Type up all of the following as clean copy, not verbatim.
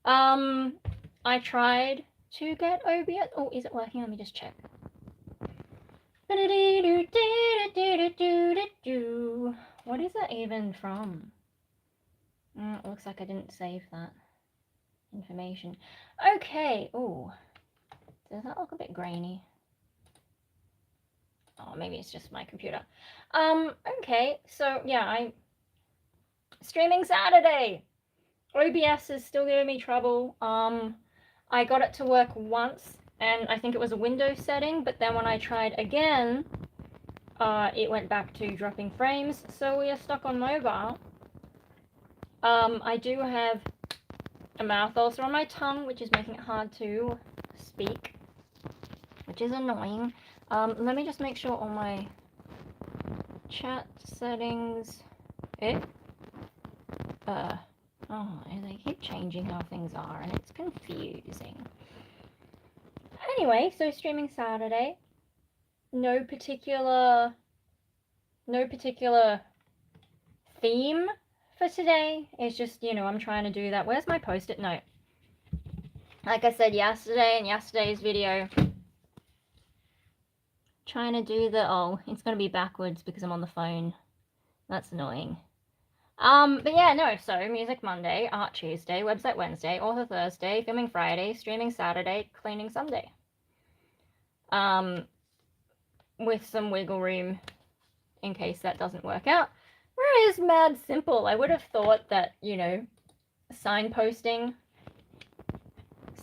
I tried to get OBS. Oh, is it working? Let me just check. What is that even from? It looks like I didn't save that information. Okay. Oh, does that look a bit grainy? Oh, maybe it's just my computer. Okay. So yeah, I'm streaming Saturday. OBS is still giving me trouble. I got it to work once, and I think it was a Windows setting, but then when I tried again, it went back to dropping frames, so we are stuck on mobile. I do have a mouth ulcer on my tongue, which is making it hard to speak, which is annoying. Let me just make sure all my chat settings... Oh, they keep changing how things are, and it's confusing. Anyway, so streaming Saturday. No particular theme for today. It's just, you know, I'm trying to do that. Where's my post-it note? Like I said yesterday in yesterday's video, trying to do the... Oh, it's going to be backwards because I'm on the phone. That's annoying. But yeah, no, so Music Monday, Art Tuesday, Website Wednesday, Author Thursday, Filming Friday, Streaming Saturday, Cleaning Sunday. With some wiggle room in case that doesn't work out. Where is mad simple? I would have thought that, you know, signposting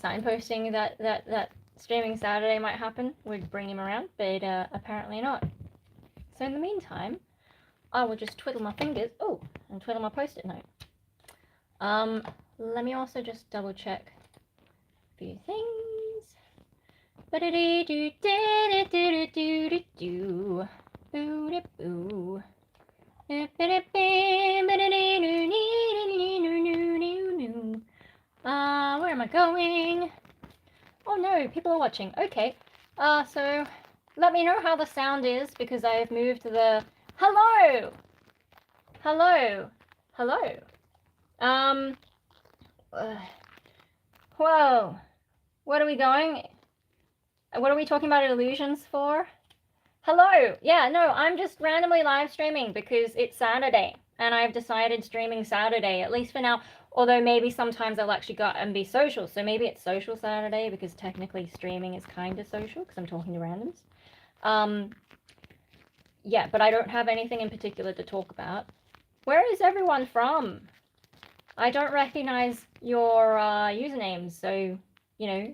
that streaming Saturday might happen would bring him around, but apparently not. So in the meantime, I will just twiddle my fingers, and twiddle my post-it note. Let me also just double check a few things. Where am I going? Oh no, people are watching. Okay. So let me know how the sound is because I've moved the... Hello! Hello! Hello! Whoa. What are we going? What are we talking about illusions for? Hello! Yeah, no, I'm just randomly live streaming because it's Saturday and I've decided streaming Saturday, at least for now, although maybe sometimes I'll actually go and be social, so maybe it's social Saturday because technically streaming is kind of social because I'm talking to randoms. Yeah, but I don't have anything in particular to talk about. Where is everyone from? I don't recognize your usernames, so, you know,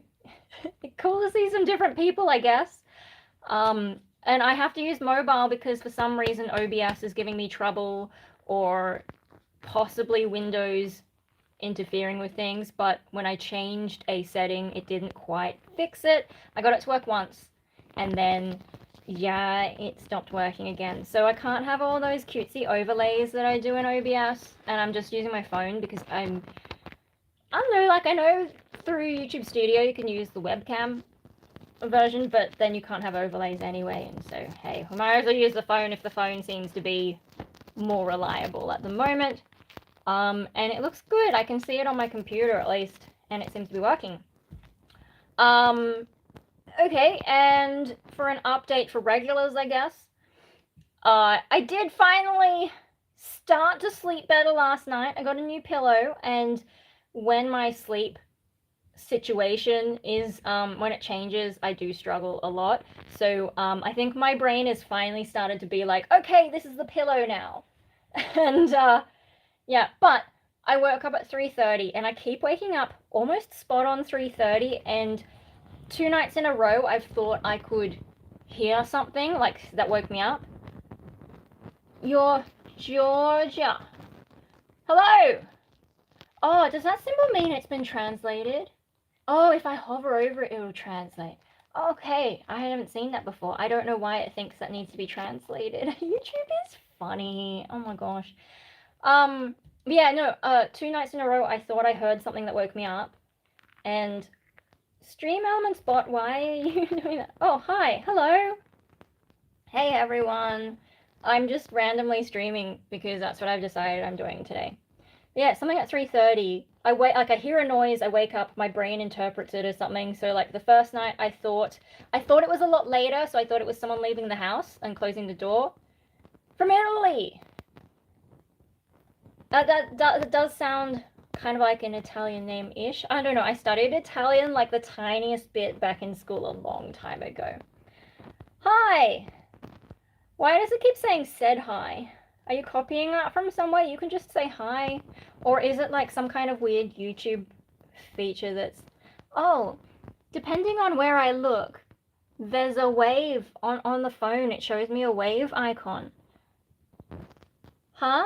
cool to see some different people, I guess. And I have to use mobile because for some reason OBS is giving me trouble, or possibly Windows interfering with things, but when I changed a setting, it didn't quite fix it. I got it to work once, and then, yeah, it stopped working again. So I can't have all those cutesy overlays that I do in OBS, and I'm just using my phone because I don't know, like, I know through YouTube Studio you can use the webcam version, but then you can't have overlays anyway, and so, hey, we might as well use the phone if the phone seems to be more reliable at the moment. And it looks good. I can see it on my computer at least, and it seems to be working. Okay, and for an update for regulars, I guess, I did finally start to sleep better last night. I got a new pillow, and when my sleep situation is, when it changes, I do struggle a lot. So, I think my brain has finally started to be like, okay, this is the pillow now. And, yeah, but I woke up at 3:30, and I keep waking up almost spot on 3:30, and 2 nights in a row I've thought I could hear something, like, that woke me up. You're Georgia. Hello! Oh, does that symbol mean it's been translated? Oh, if I hover over it, it'll translate. Okay, I haven't seen that before. I don't know why it thinks that needs to be translated. YouTube is funny. Oh my gosh. Yeah, no, 2 nights in a row I thought I heard something that woke me up. And Stream Elements bot, why are you doing that? Oh, hi, hello. Hey everyone. I'm just randomly streaming because that's what I've decided I'm doing today. Yeah, something at 3:30. I hear a noise, I wake up, my brain interprets it as something. So like the first night I thought it was a lot later, so I thought it was someone leaving the house and closing the door. From Italy. That does sound kind of like an Italian name-ish. I don't know. I studied Italian like the tiniest bit back in school a long time ago. Hi. Why does it keep saying said hi? Are you copying that from somewhere? You can just say hi. Or is it like some kind of weird YouTube feature that's... Oh, depending on where I look, there's a wave on the phone. It shows me a wave icon. Huh?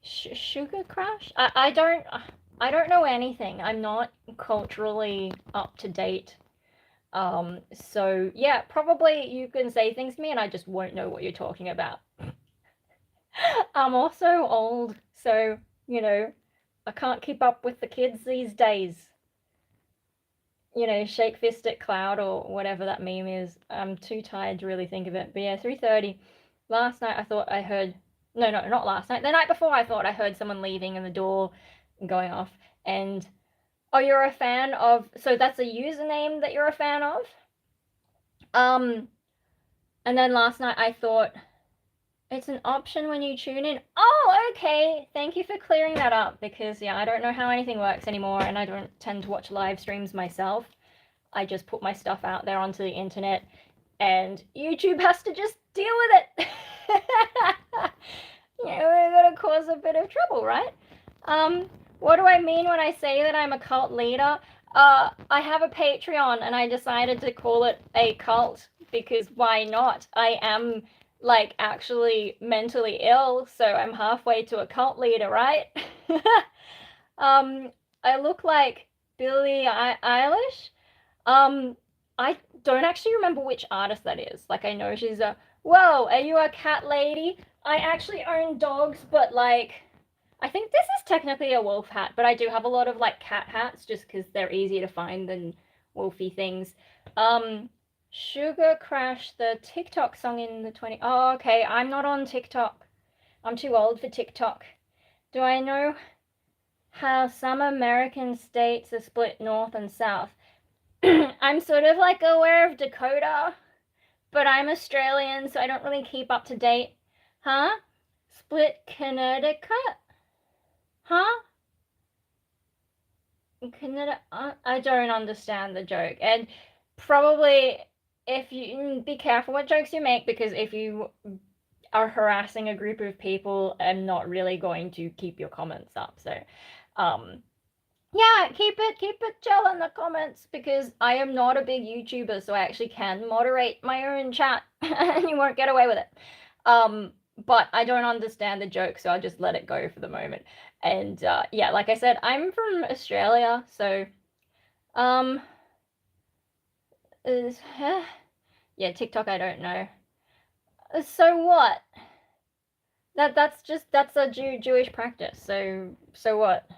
Sugar crash? I don't know anything. I'm not culturally up to date. So yeah, probably you can say things to me and I just won't know what you're talking about. I'm also old, so, you know, I can't keep up with the kids these days. You know, shake fist at cloud or whatever that meme is. I'm too tired to really think of it. But yeah, 3:30. Last night I thought I heard... No, not last night. The night before I thought I heard someone leaving and the door going off. And, oh, you're a fan of... So that's a username that you're a fan of? And then last night I thought... It's an option when you tune in. Oh, okay. Thank you for clearing that up because, yeah, I don't know how anything works anymore and I don't tend to watch live streams myself. I just put my stuff out there onto the internet and YouTube has to just deal with it. You know, we're going to cause a bit of trouble, right? What do I mean when I say that I'm a cult leader? I have a Patreon and I decided to call it a cult because why not? I am... like actually mentally ill, so I'm halfway to a cult leader, right? I look like Billie Eilish. I don't actually remember which artist that is. Like I know she's a... Whoa, are you a cat lady? I actually own dogs, but like I think this is technically a wolf hat, but I do have a lot of like cat hats just because they're easier to find than wolfy things. Sugar Crash, the TikTok song in the 20... Oh, okay, I'm not on TikTok. I'm too old for TikTok. Do I know how some American states are split north and south? I'm sort of like aware of Dakota, but I'm Australian, so I don't really keep up to date. Huh? Split Connecticut? Huh? Canada... I don't understand the joke. And probably... if you be careful what jokes you make, because if you are harassing a group of people, I'm not really going to keep your comments up. So, yeah, keep it chill in the comments because I am not a big YouTuber, so I actually can moderate my own chat and you won't get away with it. But I don't understand the joke, so I'll just let it go for the moment. And yeah, like I said, I'm from Australia, so yeah, TikTok I don't know. So what? That's a Jewish practice. So what?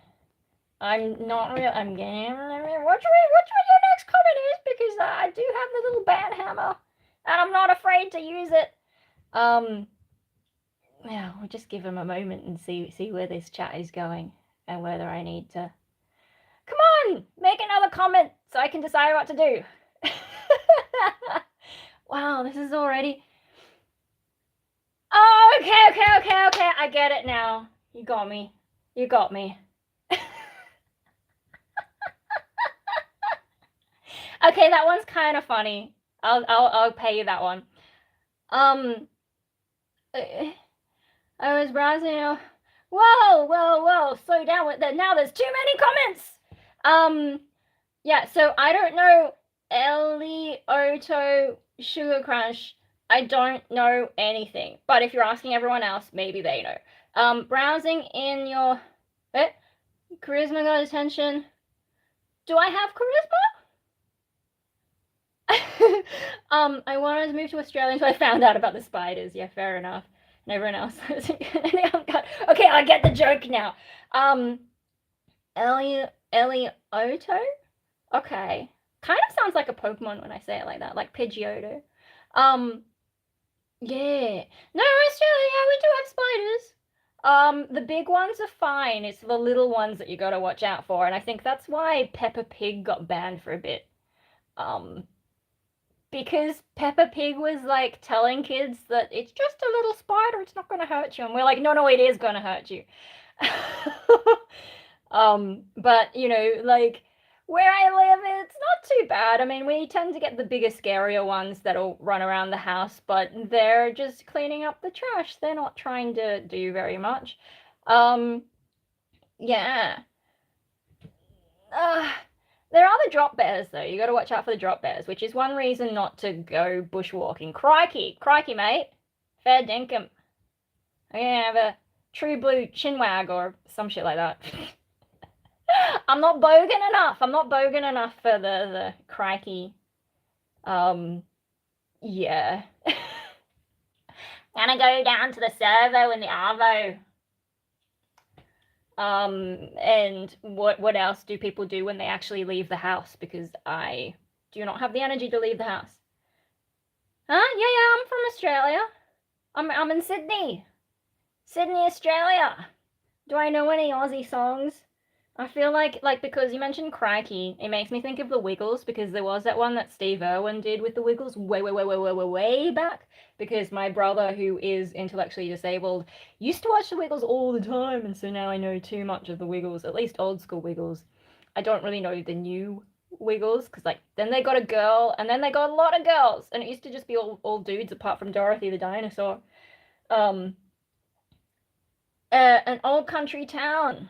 I'm not real. I'm getting... What your next comment is, because I do have the little bat hammer and I'm not afraid to use it. Yeah, we'll just give him a moment and see where this chat is going and whether I need to... Come on, make another comment so I can decide what to do. Wow, this is already... Oh, okay. I get it now. You got me. Okay, that one's kind of funny. I'll pay you that one. I was browsing. Whoa! Slow down with that. Now there's too many comments. Yeah. So I don't know. Elioto Sugar Crush. I don't know anything. But if you're asking everyone else, maybe they know. Browsing in your... charisma got attention. Do I have charisma? I wanted to move to Australia until I found out about the spiders. Yeah, fair enough. And everyone else. Okay, I get the joke now. Elioto? Okay. Kind of sounds like a Pokemon when I say it like that, like Pidgeotto. Yeah. No, Australia, we do have spiders. The big ones are fine. It's the little ones that you gotta watch out for, and I think that's why Peppa Pig got banned for a bit. Um, because Peppa Pig was like telling kids that it's just a little spider, it's not gonna hurt you, and we're like, no, no, it is gonna hurt you. But you know, like where I live, it's not too bad. I mean, we tend to get the bigger, scarier ones that'll run around the house, but they're just cleaning up the trash. They're not trying to do very much. Yeah. Uh, there are the drop bears, though. You got to watch out for the drop bears, which is one reason not to go bushwalking. Crikey, crikey, mate. Fair dinkum. I'm gonna have a true blue chinwag or some shit like that. I'm not bogan enough. I'm not bogan enough for the crikey. Yeah. Gonna go down to the servo in the arvo. And what else do people do when they actually leave the house? Because I do not have the energy to leave the house. Huh? Yeah, I'm from Australia. I'm in Sydney. Sydney, Australia. Do I know any Aussie songs? I feel like because you mentioned Crikey, it makes me think of the Wiggles, because there was that one that Steve Irwin did with the Wiggles way back, because my brother, who is intellectually disabled, used to watch the Wiggles all the time, and so now I know too much of the Wiggles, at least old school Wiggles. I don't really know the new Wiggles, because like then they got a girl, and then they got a lot of girls, and it used to just be all dudes apart from Dorothy the dinosaur. An old country town.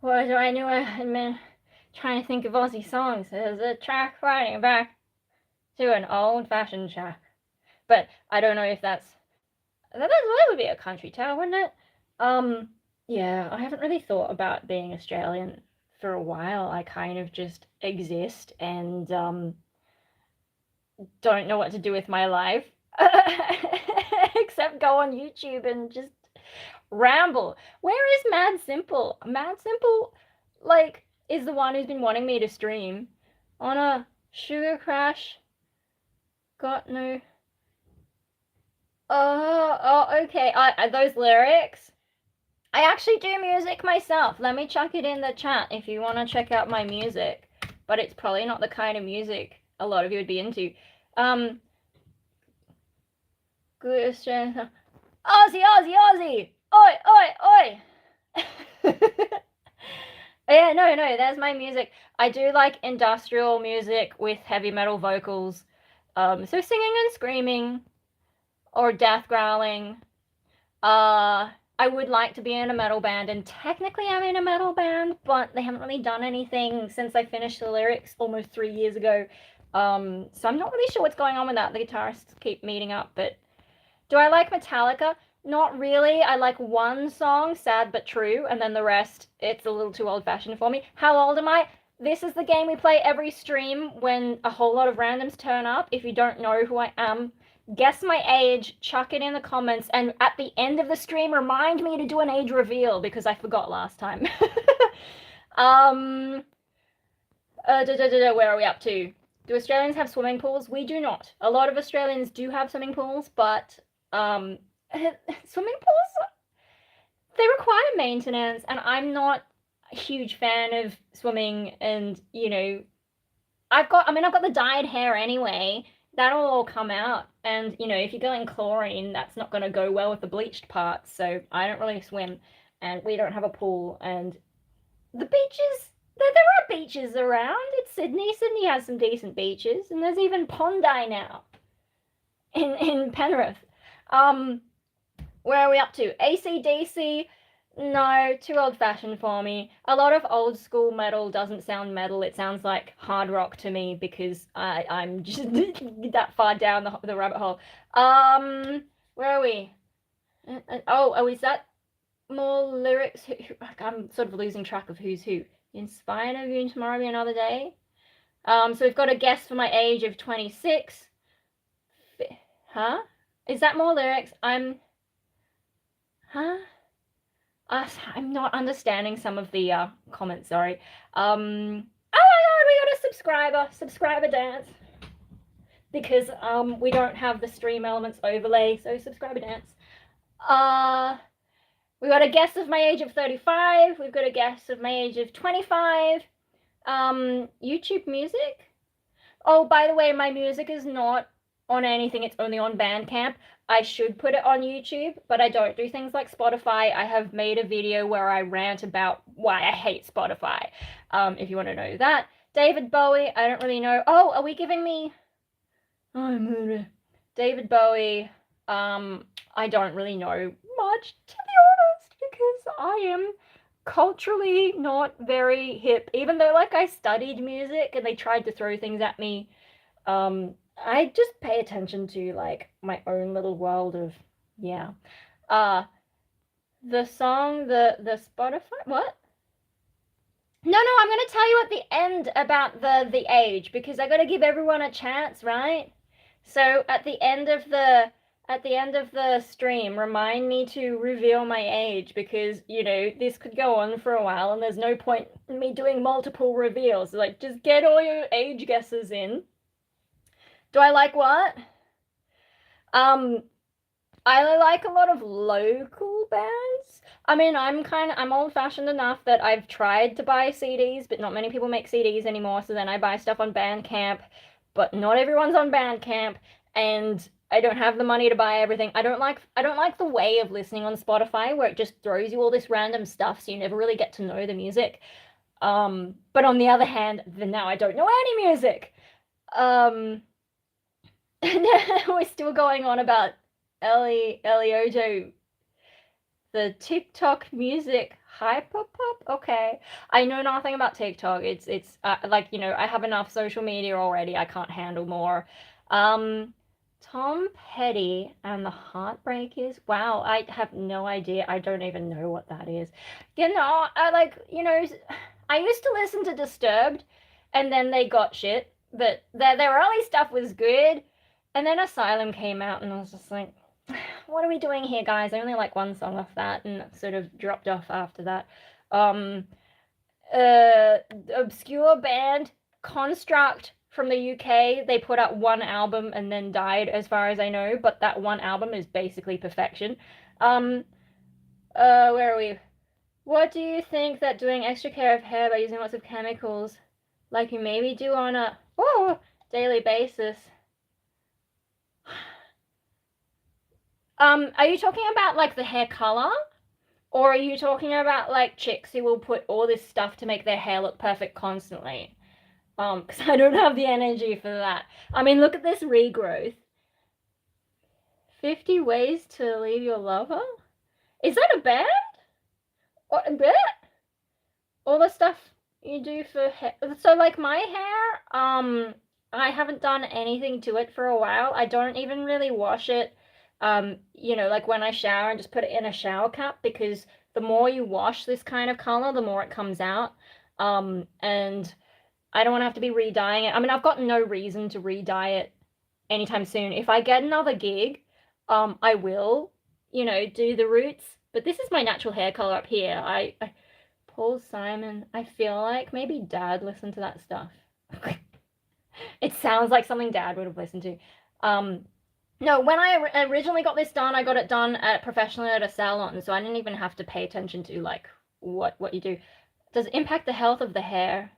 What do I know? I'm trying to think of Aussie songs. There's a track riding back to an old-fashioned shack. But I don't know if that would be a country town, wouldn't it? Yeah, I haven't really thought about being Australian for a while. I kind of just exist and don't know what to do with my life. Except go on YouTube and just ramble. Where is Mad Simple? Mad Simple, like, is the one who's been wanting me to stream on a sugar crash. Got no. Oh, okay. Those lyrics. I actually do music myself. Let me chuck it in the chat if you want to check out my music. But it's probably not the kind of music a lot of you would be into. Good Australian. Aussie, Aussie, Aussie! Oi, oi, oi! Yeah, no, that's my music. I do like industrial music with heavy metal vocals. So singing and screaming, or death growling. I would like to be in a metal band, and technically I'm in a metal band, but they haven't really done anything since I finished the lyrics almost 3 years ago. So I'm not really sure what's going on with that. The guitarists keep meeting up, but do I like Metallica? Not really. I like one song, Sad But True, and then the rest, it's a little too old-fashioned for me. How old am I? This is the game we play every stream when a whole lot of randoms turn up. If you don't know who I am, guess my age, chuck it in the comments, and at the end of the stream, remind me to do an age reveal, because I forgot last time. Where are we up to? Do Australians have swimming pools? We do not. A lot of Australians do have swimming pools, but swimming pools, they require maintenance, and I'm not a huge fan of swimming. And you know, I've got the dyed hair anyway. That'll all come out, and you know, if you're going chlorine, that's not going to go well with the bleached parts. So I don't really swim, and we don't have a pool. And the beaches, there are beaches around. It's Sydney. Sydney has some decent beaches, and there's even Bondi now in Penrith. Where are we up to? AC/DC? No, too old-fashioned for me. A lot of old school metal doesn't sound metal. It sounds like hard rock to me, because I'm just that far down the rabbit hole. Where are we? Oh, is that more lyrics? I'm sort of losing track of who's who. In spite of you, tomorrow be another day. So we've got a guess for my age of 26. Huh? Is that more lyrics? Huh? I'm not understanding some of the comments, sorry. Oh my god, we got a subscriber dance. Because we don't have the stream elements overlay, so subscriber dance. We got a guess of my age of 35. We've got a guess of my age of 25. YouTube music. Oh, by the way, my music is not on anything. It's only on Bandcamp. I should put it on YouTube, but I don't do things like Spotify. I have made a video where I rant about why I hate Spotify. If you want to know that. David Bowie, I don't really know. Oh, are we giving me... Oh, David Bowie, I don't really know much, to be honest, because I am culturally not very hip. Even though, like, I studied music and they tried to throw things at me, I just pay attention to, like, my own little world of, yeah. The song, the Spotify, what? No, I'm gonna tell you at the end about the age, because I gotta give everyone a chance, right? So at the end of the stream, remind me to reveal my age, because, you know, this could go on for a while and there's no point in me doing multiple reveals. Like, just get all your age guesses in. Do I like what? I like a lot of local bands. I mean, I'm old-fashioned enough that I've tried to buy CDs, but not many people make CDs anymore, so then I buy stuff on Bandcamp, but not everyone's on Bandcamp, and I don't have the money to buy everything. I don't like the way of listening on Spotify where it just throws you all this random stuff, so you never really get to know the music. But on the other hand, then now I don't know any music. We're still going on about Eliojo, the TikTok music hyperpop. Okay, I know nothing about TikTok. It's like, you know, I have enough social media already. I can't handle more. Tom Petty and the Heartbreakers. Wow, I have no idea. I don't even know what that is. You know, I used to listen to Disturbed, and then they got shit, but their early stuff was good. And then Asylum came out, and I was just like, what are we doing here, guys? I only like one song off that, and sort of dropped off after that. Obscure band Construct from the UK. They put out one album and then died, as far as I know, but that one album is basically perfection. Where are we? What do you think that doing extra care of hair by using lots of chemicals, like you maybe do on a daily basis? Are you talking about, like, the hair color? Or are you talking about, like, chicks who will put all this stuff to make their hair look perfect constantly? Because I don't have the energy for that. I mean, look at this regrowth. 50 ways to leave your lover? Is that a band? What, a bit? All the stuff you do for hair. So, like, my hair, I haven't done anything to it for a while. I don't even really wash it. You know, like when I shower, and just put it in a shower cap, because the more you wash this kind of color, the more it comes out. And I don't want to have to be re-dyeing it. I mean, I've got no reason to re-dye it anytime soon. If I get another gig, I will, you know, do the roots. But this is my natural hair color up here. Paul Simon, I feel like maybe Dad listened to that stuff. It sounds like something Dad would have listened to. No, when I originally got this done, I got it done professionally at a salon, so I didn't even have to pay attention to, like, what you do. Does it impact the health of the hair?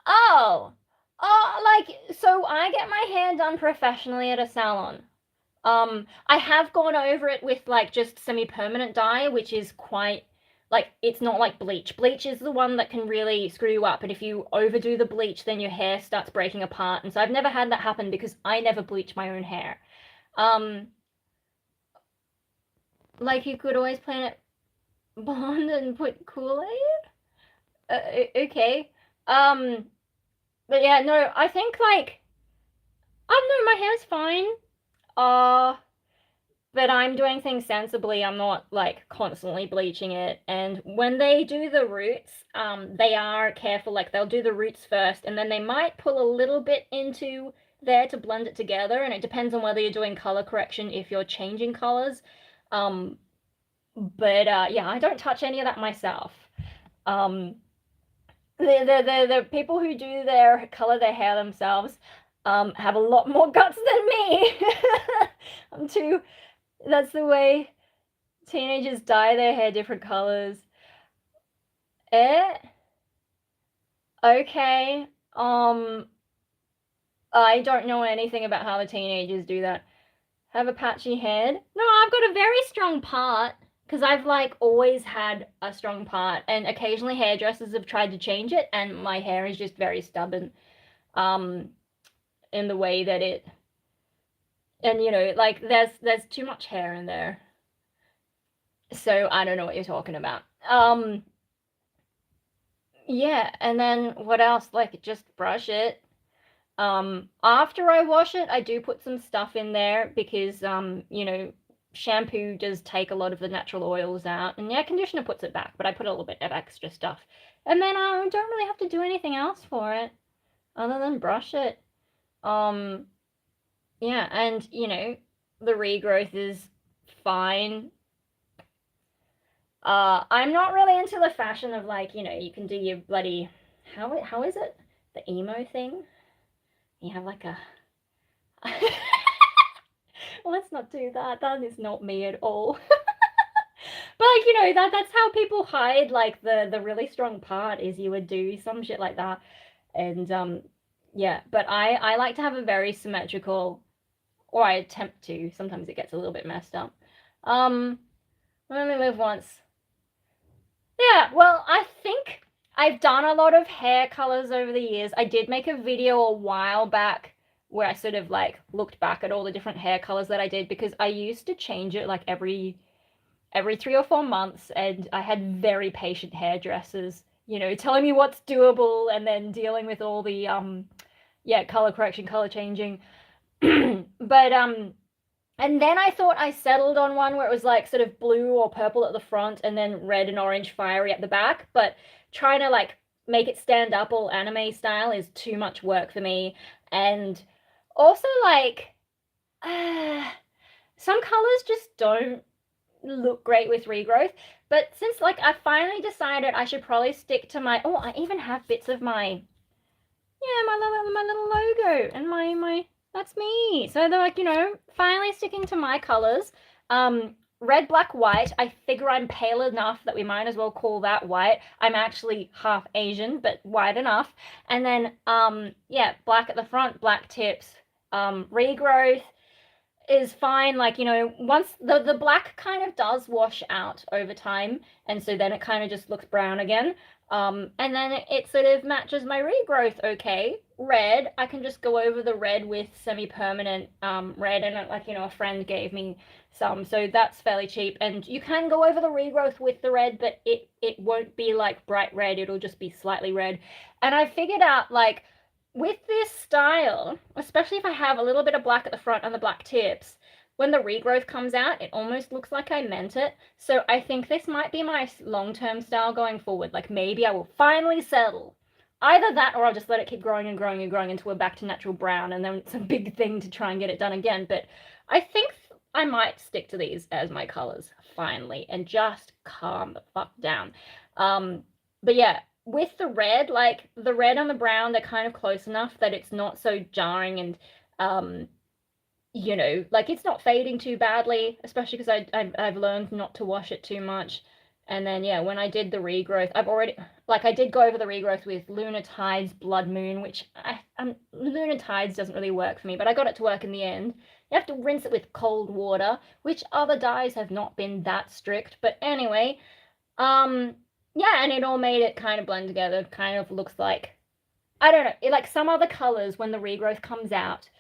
Oh, like, so I get my hair done professionally at a salon. I have gone over it with, like, just semi-permanent dye, which is quite, like, it's not like bleach. Bleach is the one that can really screw you up, and if you overdo the bleach, then your hair starts breaking apart, and so I've never had that happen because I never bleach my own hair. Like, you could always plant it blonde and put Kool-Aid? Okay. But yeah, no, I think, like, I don't know, my hair's fine. But I'm doing things sensibly. I'm not, like, constantly bleaching it. And when they do the roots, they are careful. Like, they'll do the roots first, and then they might pull a little bit into there to blend it together, and it depends on whether you're doing color correction, if you're changing colors. But yeah, I don't touch any of that myself. The people who do color their hair themselves have a lot more guts than me. That's the way Teenagers dye their hair different colors. Eh? Okay. I don't know anything about how the teenagers do that. Have a patchy head? No, I've got a very strong part because I've like always had a strong part, and occasionally hairdressers have tried to change it, and my hair is just very stubborn. In the way that it, and you know, like there's too much hair in there, so I don't know what you're talking about. Yeah, and then what else? Like just brush it. After I wash it, I do put some stuff in there because you know, shampoo does take a lot of the natural oils out, and yeah, conditioner puts it back, but I put a little bit of extra stuff. And then I don't really have to do anything else for it other than brush it. Yeah, and you know, the regrowth is fine. I'm not really into the fashion of like, you know, you can do your bloody how is it? The emo thing? You have like a let's not do that. That is not me at all. But like, you know, that's how people hide like the really strong part is you would do some shit like that. And yeah, but I like to have a very symmetrical, or I attempt to. Sometimes it gets a little bit messed up. Um I only live once. Yeah, well, I think I've done a lot of hair colors over the years. I did make a video a while back where I sort of like looked back at all the different hair colors that I did because I used to change it like every 3 or 4 months, and I had very patient hairdressers, you know, telling me what's doable and then dealing with all the yeah, color correction, color changing. But and then I thought I settled on one where it was like sort of blue or purple at the front and then red and orange fiery at the back. But trying to like make it stand up all anime style is too much work for me. And also like some colors just don't look great with regrowth. But since like I finally decided I should probably stick to my, oh, I even have bits of my, yeah, my little logo and my that's me. So they're like, you know, finally sticking to my colors. Red, black, white. I figure I'm pale enough that we might as well call that white. I'm actually half Asian, but white enough. And then yeah, black at the front, black tips. Regrowth is fine. Like, you know, once the black kind of does wash out over time, and so then it kind of just looks brown again. And then it sort of matches my regrowth okay. Red, I can just go over the red with semi-permanent red, and like, you know, a friend gave me some, so that's fairly cheap. And you can go over the regrowth with the red, but it won't be like bright red, it'll just be slightly red. And I figured out like with this style, especially if I have a little bit of black at the front and the black tips, when the regrowth comes out, it almost looks like I meant it. So I think this might be my long-term style going forward. Like maybe I will finally settle. Either that or I'll just let it keep growing and growing and growing until we're back to natural brown, and then it's a big thing to try and get it done again. But I think I might stick to these as my colors finally and just calm the fuck down. But yeah, with the red, like the red and the brown, they're kind of close enough that it's not so jarring, and you know, like it's not fading too badly, especially because I've learned not to wash it too much. And then yeah, when I did the regrowth, I've already like I did go over the regrowth with Lunar Tides Blood Moon, which Lunar Tides doesn't really work for me, but I got it to work in the end. You have to rinse it with cold water, which other dyes have not been that strict. But anyway, yeah, and it all made it kind of blend together. Kind of looks like, I don't know, like some other colors when the regrowth comes out,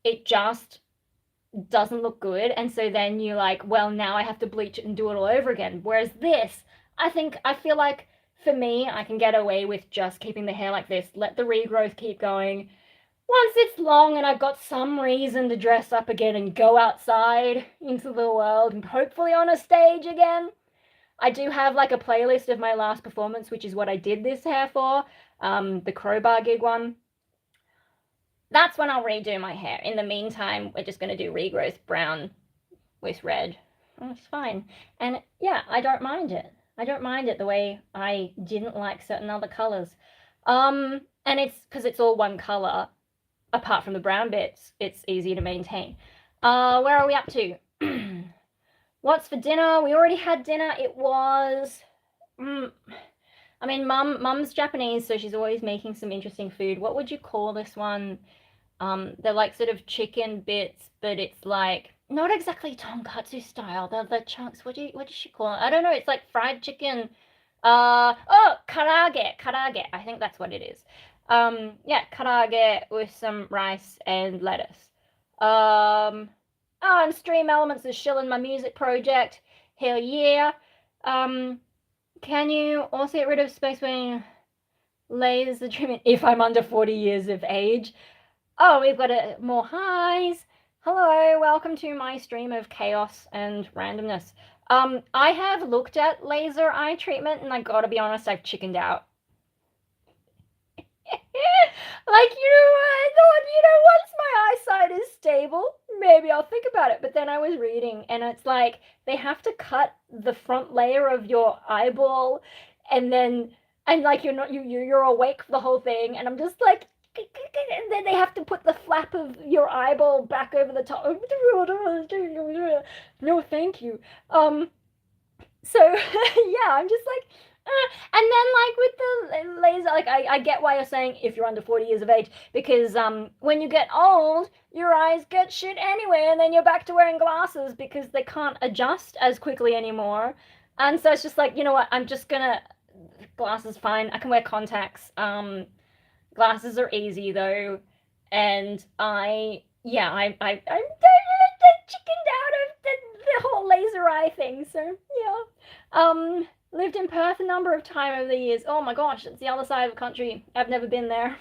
it just doesn't look good, and so then you're like, well, now I have to bleach it and do it all over again. Whereas this, I feel like for me, I can get away with just keeping the hair like this, let the regrowth keep going. Once it's long and I've got some reason to dress up again and go outside into the world and hopefully on a stage again, I do have like a playlist of my last performance, which is what I did this hair for, the Crowbar gig one. That's when I'll redo my hair. In the meantime, we're just going to do regrowth brown with red. It's fine. And yeah, I don't mind it. I don't mind it the way I didn't like certain other colors. And it's because it's all one color, apart from the brown bits, it's easy to maintain. Where are we up to? What's for dinner? We already had dinner. It was, I mean, mum's Japanese, so she's always making some interesting food. What would you call this one? They're like sort of chicken bits, but it's like not exactly tonkatsu style. They're the chunks. What does she call it? I don't know. It's like fried chicken. Oh, karage. I think that's what it is. Yeah, karage with some rice and lettuce. Oh, and Stream Elements is shilling my music project. Hell yeah. Um, can you also get rid of space when laser treatment if I'm under 40 years of age? Oh, we've got more highs. Hello, welcome to my stream of chaos and randomness. I have looked at laser eye treatment and I gotta be honest, I've chickened out. Like, I thought, once my eyesight is stable, maybe I'll think about it. But then I was reading and it's like they have to cut the front layer of your eyeball and like you're awake for the whole thing, and I'm just like, and then they have to put the flap of your eyeball back over the top. No, thank you. So yeah, I'm just like, and then like with the laser, like I get why you're saying if you're under 40 years of age, because when you get old, your eyes get shit anyway, and then you're back to wearing glasses because they can't adjust as quickly anymore. And so it's just like, you know what, I'm just gonna, glasses fine, I can wear contacts. Glasses are easy though, and I chickened out of the whole laser eye thing. So yeah, lived in Perth a number of times over the years. Oh my gosh, it's the other side of the country. I've never been there.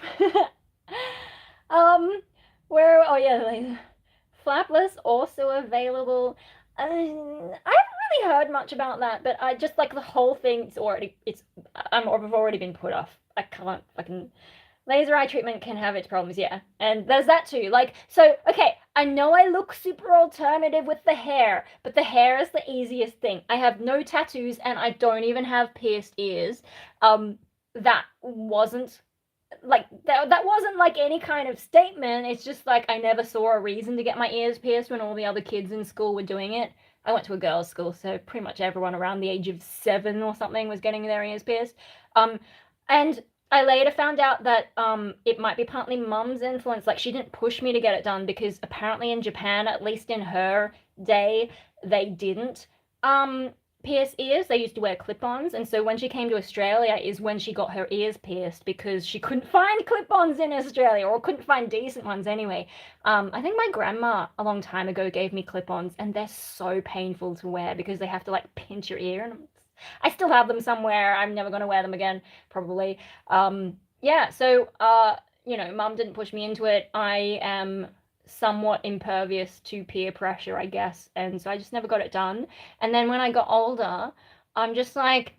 um, where? Oh yeah, like, flapless also available. I haven't really heard much about that, but I just like the whole thing. I've already been put off. I can't fucking. Laser eye treatment can have its problems, yeah. And there's that too. Like, so, okay, I know I look super alternative with the hair, but the hair is the easiest thing. I have no tattoos and I don't even have pierced ears. That wasn't that wasn't like any kind of statement. It's just like I never saw a reason to get my ears pierced when all the other kids in school were doing it. I went to a girls' school, so pretty much everyone around the age of 7 or something was getting their ears pierced. And I later found out that it might be partly mum's influence. Like, she didn't push me to get it done because apparently in Japan, at least in her day, they didn't pierce ears. They used to wear clip-ons, and so when she came to Australia is when she got her ears pierced because she couldn't find clip-ons in Australia, or couldn't find decent ones anyway. I think my grandma a long time ago gave me clip-ons, and they're so painful to wear because they have to like pinch your ear, and I still have them somewhere. I'm never going to wear them again, probably. Yeah, so, mum didn't push me into it. I am somewhat impervious to peer pressure, I guess, and so I just never got it done. And then when I got older, I'm just like,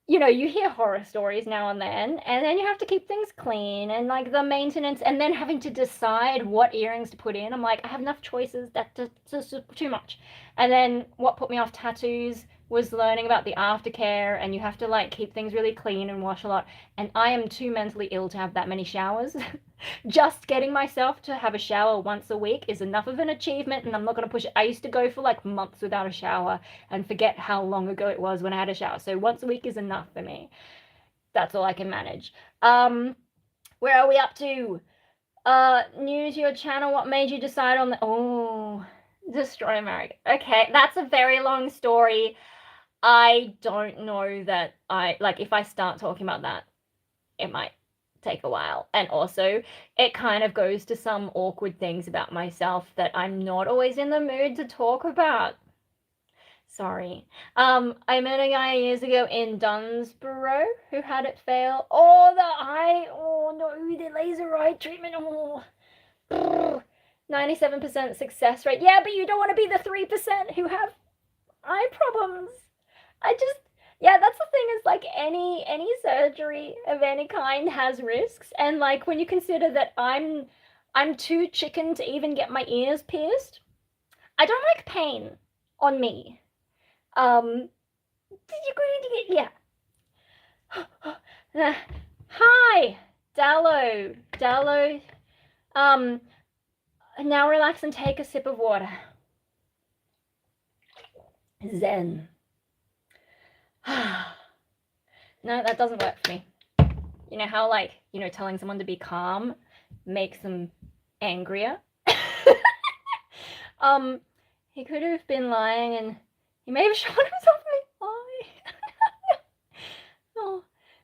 you hear horror stories now and then you have to keep things clean and like the maintenance, and then having to decide what earrings to put in. I'm like, I have enough choices. That's just too much. And then what put me off tattoos was learning about the aftercare, and you have to like keep things really clean and wash a lot. And I am too mentally ill to have that many showers. Just getting myself to have a shower once a week is enough of an achievement, and I'm not going to push it. I used to go for like months without a shower and forget how long ago it was when I had a shower. So once a week is enough for me. That's all I can manage. Where are we up to? New to your channel, what made you decide on the Destroy America? Okay, that's a very long story. I don't know that if I start talking about that, it might take a while. And also, it kind of goes to some awkward things about myself that I'm not always in the mood to talk about. Sorry. I met a guy years ago in Dunsborough who had it fail. Oh no, the laser eye treatment. 97% success rate. Yeah, but you don't want to be the 3% who have eye problems. Yeah, that's the thing, is like any surgery of any kind has risks, and like when you consider that I'm too chicken to even get my ears pierced. I don't like pain on me. Did you go to yeah. Hi, Dallo. Now relax and take a sip of water. Zen. No, that doesn't work for me. You know how, like, telling someone to be calm makes them angrier? He could have been lying and he may have shot himself in the eye. Oh,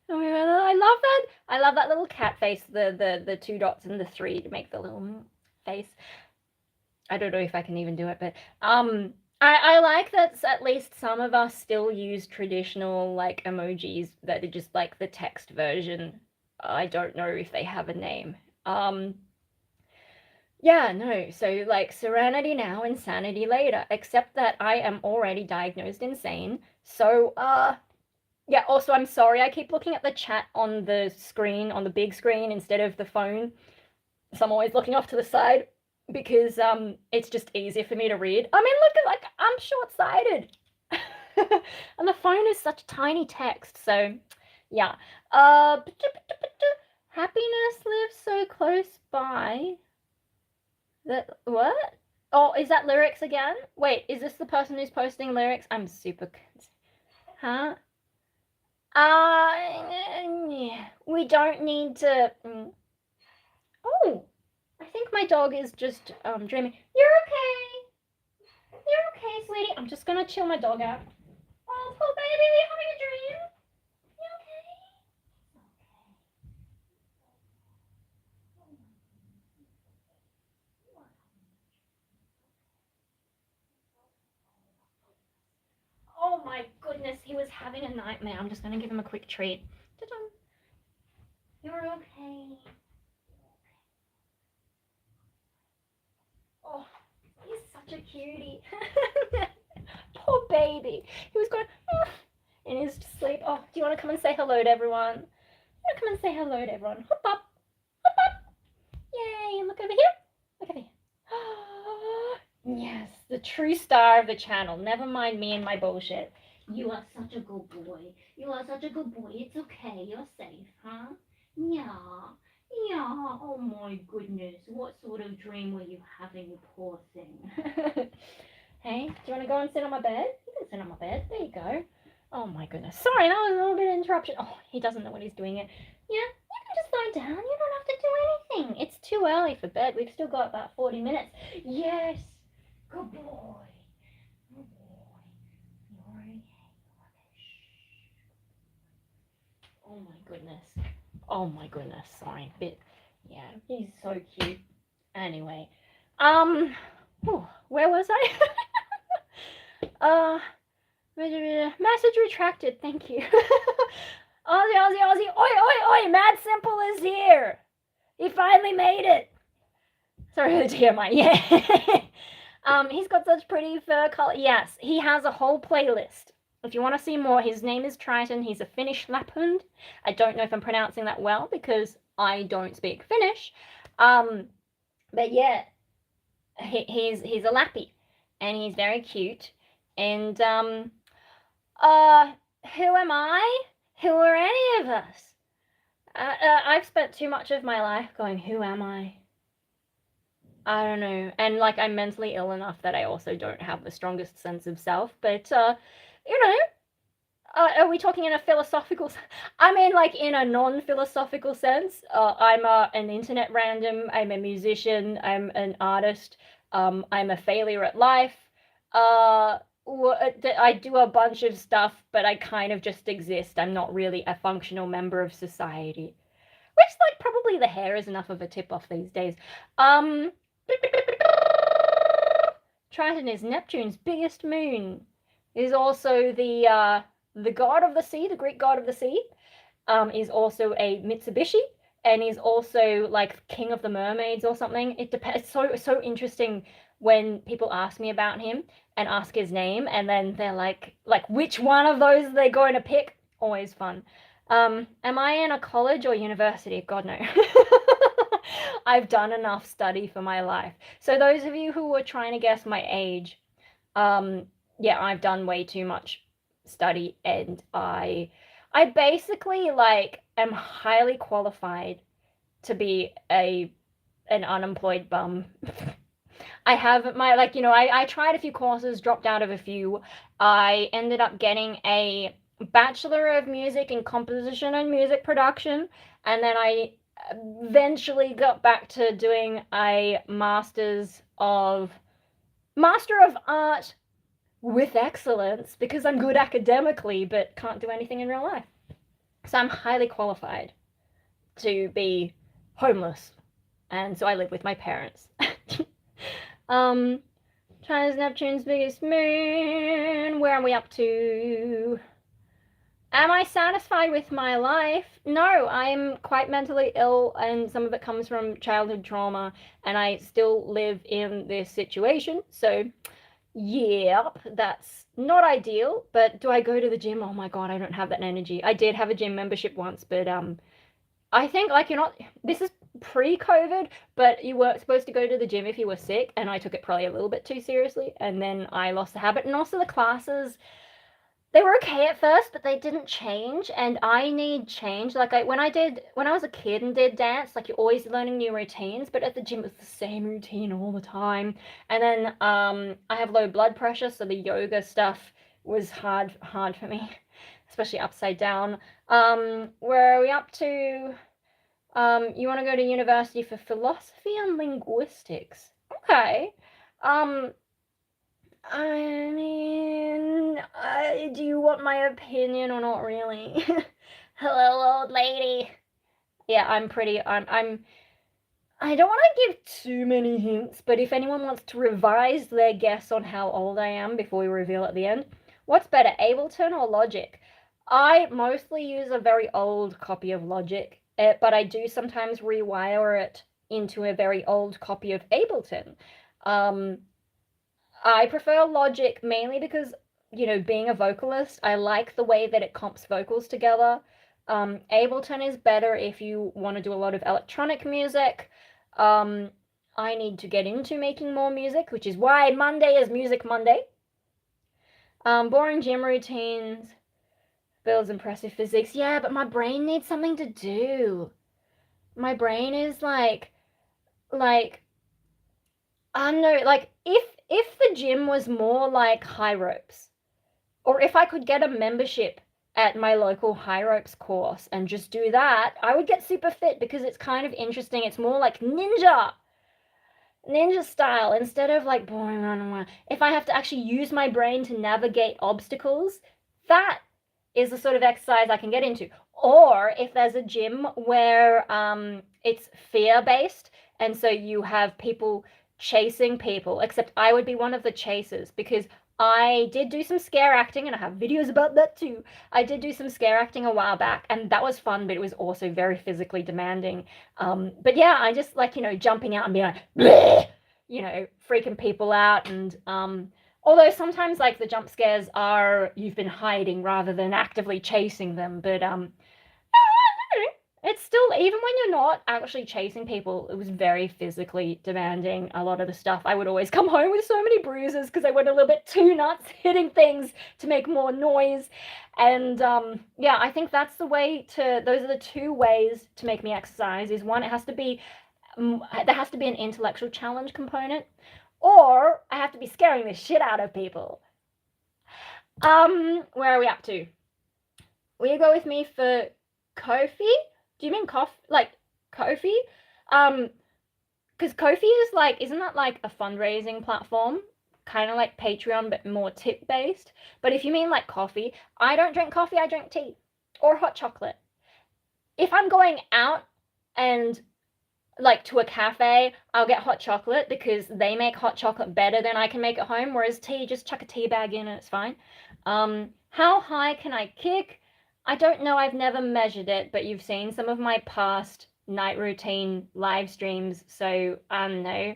I love that. I love that little cat face, the 2 dots and the 3 to make the little face. I don't know if I can even do it, but I like that at least some of us still use traditional, like, emojis that are just like the text version. I don't know if they have a name. Yeah, no, so, like, serenity now, insanity later, except that I am already diagnosed insane. So, yeah, also, I'm sorry, I keep looking at the chat on the screen, on the big screen, instead of the phone. So I'm always looking off to the side because it's just easier for me to read. I mean, look at, like, I'm short-sighted. And the phone is such tiny text, so yeah. Happiness lives so close by. That, what? Oh, is that lyrics again? Wait, is this the person who's posting lyrics? I'm super confused. Huh? We don't need to. Oh, I think my dog is just dreaming. You're okay. You're okay, sweetie. I'm just gonna chill my dog out. Oh, poor baby, are you having a dream? You okay? Oh my goodness, he was having a nightmare. I'm just gonna give him a quick treat. Ta-da. You're okay. Oh, he's such a cutie. Poor baby. He was going in his sleep. Oh, do you want to come and say hello to everyone? You want to come and say hello to everyone? Hop up. Hop up. Yay. Look over here. Look over here. Yes, the true star of the channel. Never mind me and my bullshit. You are such a good boy. You are such a good boy. It's okay. You're safe, huh? Yeah. Yeah. Oh my goodness. What sort of dream were you having, you poor thing? Hey, do you want to go and sit on my bed? You can sit on my bed. There you go. Oh my goodness. Sorry, that was a little bit of interruption. Oh, he doesn't know what he's doing it. Yeah, you can just lie down. You don't have to do anything. It's too early for bed. We've still got about 40 minutes. Yes. Good boy. Good boy. You're okay. Oh my goodness. Oh my goodness. Sorry. Yeah, he's so cute. Anyway. Where was I? Message retracted. Thank you. Aussie. Oi. Mad Simple is here. He finally made it. Sorry for the TMI. Yeah. He's got such pretty fur color. Yes, he has a whole playlist. If you want to see more, his name is Triton. He's a Finnish lapphund. I don't know if I'm pronouncing that well because I don't speak Finnish. But yeah, he's a lappy, and he's very cute. And who am I? Who are any of us? I've spent too much of my life going, who am I? I don't know. And, like, I'm mentally ill enough that I also don't have the strongest sense of self. But, are we talking in a philosophical sense? I mean, like, in a non-philosophical sense. I'm an internet random. I'm a musician. I'm an artist. I'm a failure at life. I do a bunch of stuff, but I kind of just exist. I'm not really a functional member of society. Which, like, probably the hair is enough of a tip-off these days. Triton is Neptune's biggest moon. Is also the god of the sea, the Greek god of the sea. Is also a Mitsubishi, and is also, like, king of the mermaids or something. It depends. It's so interesting when people ask me about him and ask his name, and then they're like which one of those are they going to pick? Always fun. Am I in a college or university? God, no. I've done enough study for my life. So those of you who were trying to guess my age, yeah, I've done way too much study, and I basically, like, am highly qualified to be an unemployed bum. I have my, like, I tried a few courses, dropped out of a few. I ended up getting a Bachelor of Music in Composition and Music Production, and then I eventually got back to doing a Master of Art with Excellence because I'm good academically but can't do anything in real life. So I'm highly qualified to be homeless, and so I live with my parents. China's Neptune's biggest moon. Where are we up to? Am I satisfied with my life? No, I'm quite mentally ill, and some of it comes from childhood trauma, and I still live in this situation. So, yep, that's not ideal. But do I go to the gym? Oh my god, I don't have that energy. I did have a gym membership once, but I think, like, you're not. This is pre-COVID, but you were supposed to go to the gym if you were sick, and I took it probably a little bit too seriously, and then I lost the habit. And also the classes, they were okay at first, but they didn't change, and I need change. Like, when I was a kid and did dance, like, you're always learning new routines, but at the gym it's the same routine all the time. And then I have low blood pressure, so the yoga stuff was hard for me, especially upside down. Where are we up to? You want to go to university for philosophy and linguistics? Okay. I mean, do you want my opinion or not really? Hello, old lady. Yeah, I don't want to give too many hints, but if anyone wants to revise their guess on how old I am before we reveal at the end, what's better, Ableton or Logic? I mostly use a very old copy of Logic, but I do sometimes rewire it into a very old copy of Ableton. I prefer Logic mainly because, being a vocalist, I like the way that it comps vocals together. Ableton is better if you want to do a lot of electronic music. I need to get into making more music, which is why Monday is Music Monday. Boring gym routines. Builds impressive physics. Yeah, but my brain needs something to do. My brain is like, I don't know, like, if the gym was more like High Ropes, or if I could get a membership at my local High Ropes course and just do that, I would get super fit because it's kind of interesting. It's more like ninja style instead of like boring run. If I have to actually use my brain to navigate obstacles, that is the sort of exercise I can get into. Or if there's a gym where it's fear-based, and so you have people chasing people, except I would be one of the chasers because I did do some scare acting, and I have videos about that too. I did do some scare acting a while back, and that was fun, but it was also very physically demanding. But yeah, I just like, jumping out and being like, bleh! Freaking people out. And although sometimes, like, the jump scares are you've been hiding rather than actively chasing them, but it's still, even when you're not actually chasing people, it was very physically demanding. A lot of the stuff, I would always come home with so many bruises because I went a little bit too nuts hitting things to make more noise. And yeah, I think those are the two ways to make me exercise. Is one, there has to be an intellectual challenge component, or I have to be scaring the shit out of people. Where are we up to? Will you go with me for Ko-fi? Do you mean Ko-fi? Because Ko-fi is like, isn't that like a fundraising platform? Kind of like Patreon, but more tip-based. But if you mean like coffee, I don't drink coffee, I drink tea. Or hot chocolate. If I'm going out and like to a cafe, I'll get hot chocolate because they make hot chocolate better than I can make at home, whereas tea, just chuck a tea bag in and it's fine. How high can I kick? I don't know, I've never measured it, but you've seen some of my past night routine live streams, so I don't know,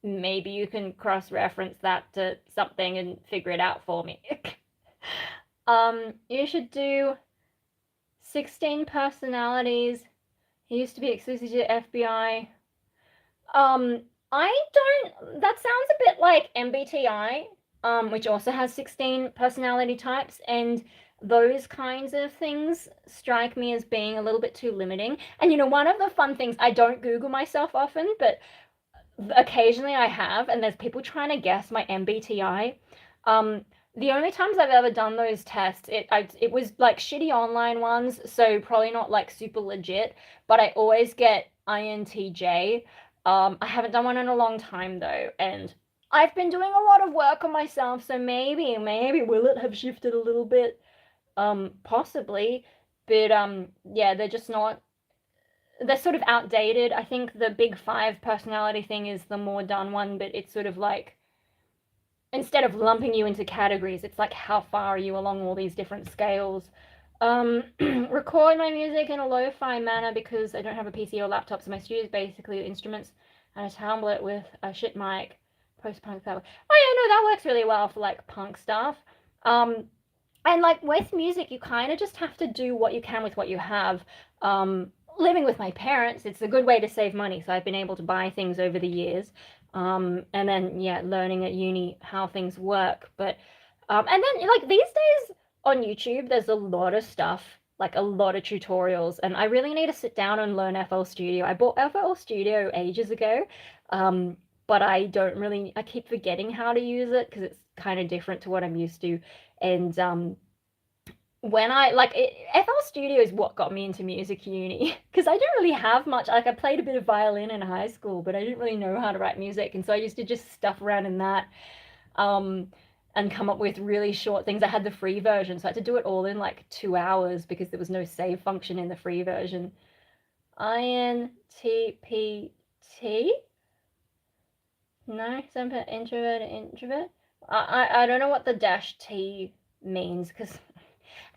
maybe you can cross-reference that to something and figure it out for me. You should do 16 personalities. He used to be exclusive to FBI. That sounds a bit like MBTI, which also has 16 personality types, and those kinds of things strike me as being a little bit too limiting. And one of the fun things, I don't Google myself often, but occasionally I have, and there's people trying to guess my MBTI. Um, the only times I've ever done those tests, it was like shitty online ones, so probably not like super legit, but I always get INTJ. I haven't done one in a long time though, and I've been doing a lot of work on myself, so maybe will it have shifted a little bit? Possibly, but yeah, they're sort of outdated. I think the big five personality thing is the more done one, but it's sort of like, instead of lumping you into categories, it's like how far are you along all these different scales. Record my music in a lo-fi manner because I don't have a PC or laptop, so my studio is basically instruments and a tablet with a shit mic. Post-punk tablet. Oh yeah, no, that works really well for like punk stuff. And like with music, you kind of just have to do what you can with what you have. Living with my parents, it's a good way to save money. So I've been able to buy things over the years. And then, yeah, learning at uni how things work. But, and then like these days on YouTube, there's a lot of stuff, like a lot of tutorials. And I really need to sit down and learn FL Studio. I bought FL Studio ages ago. But I keep forgetting how to use it because it's kind of different to what I'm used to. And when I like it, FL Studio is what got me into music uni because I didn't really have much. Like I played a bit of violin in high school, but I didn't really know how to write music, and so I used to just stuff around in that, um, and come up with really short things. I had the free version, so I had to do it all in like 2 hours because there was no save function in the free version. INTPT? No, some introvert. I don't know what the dash T means because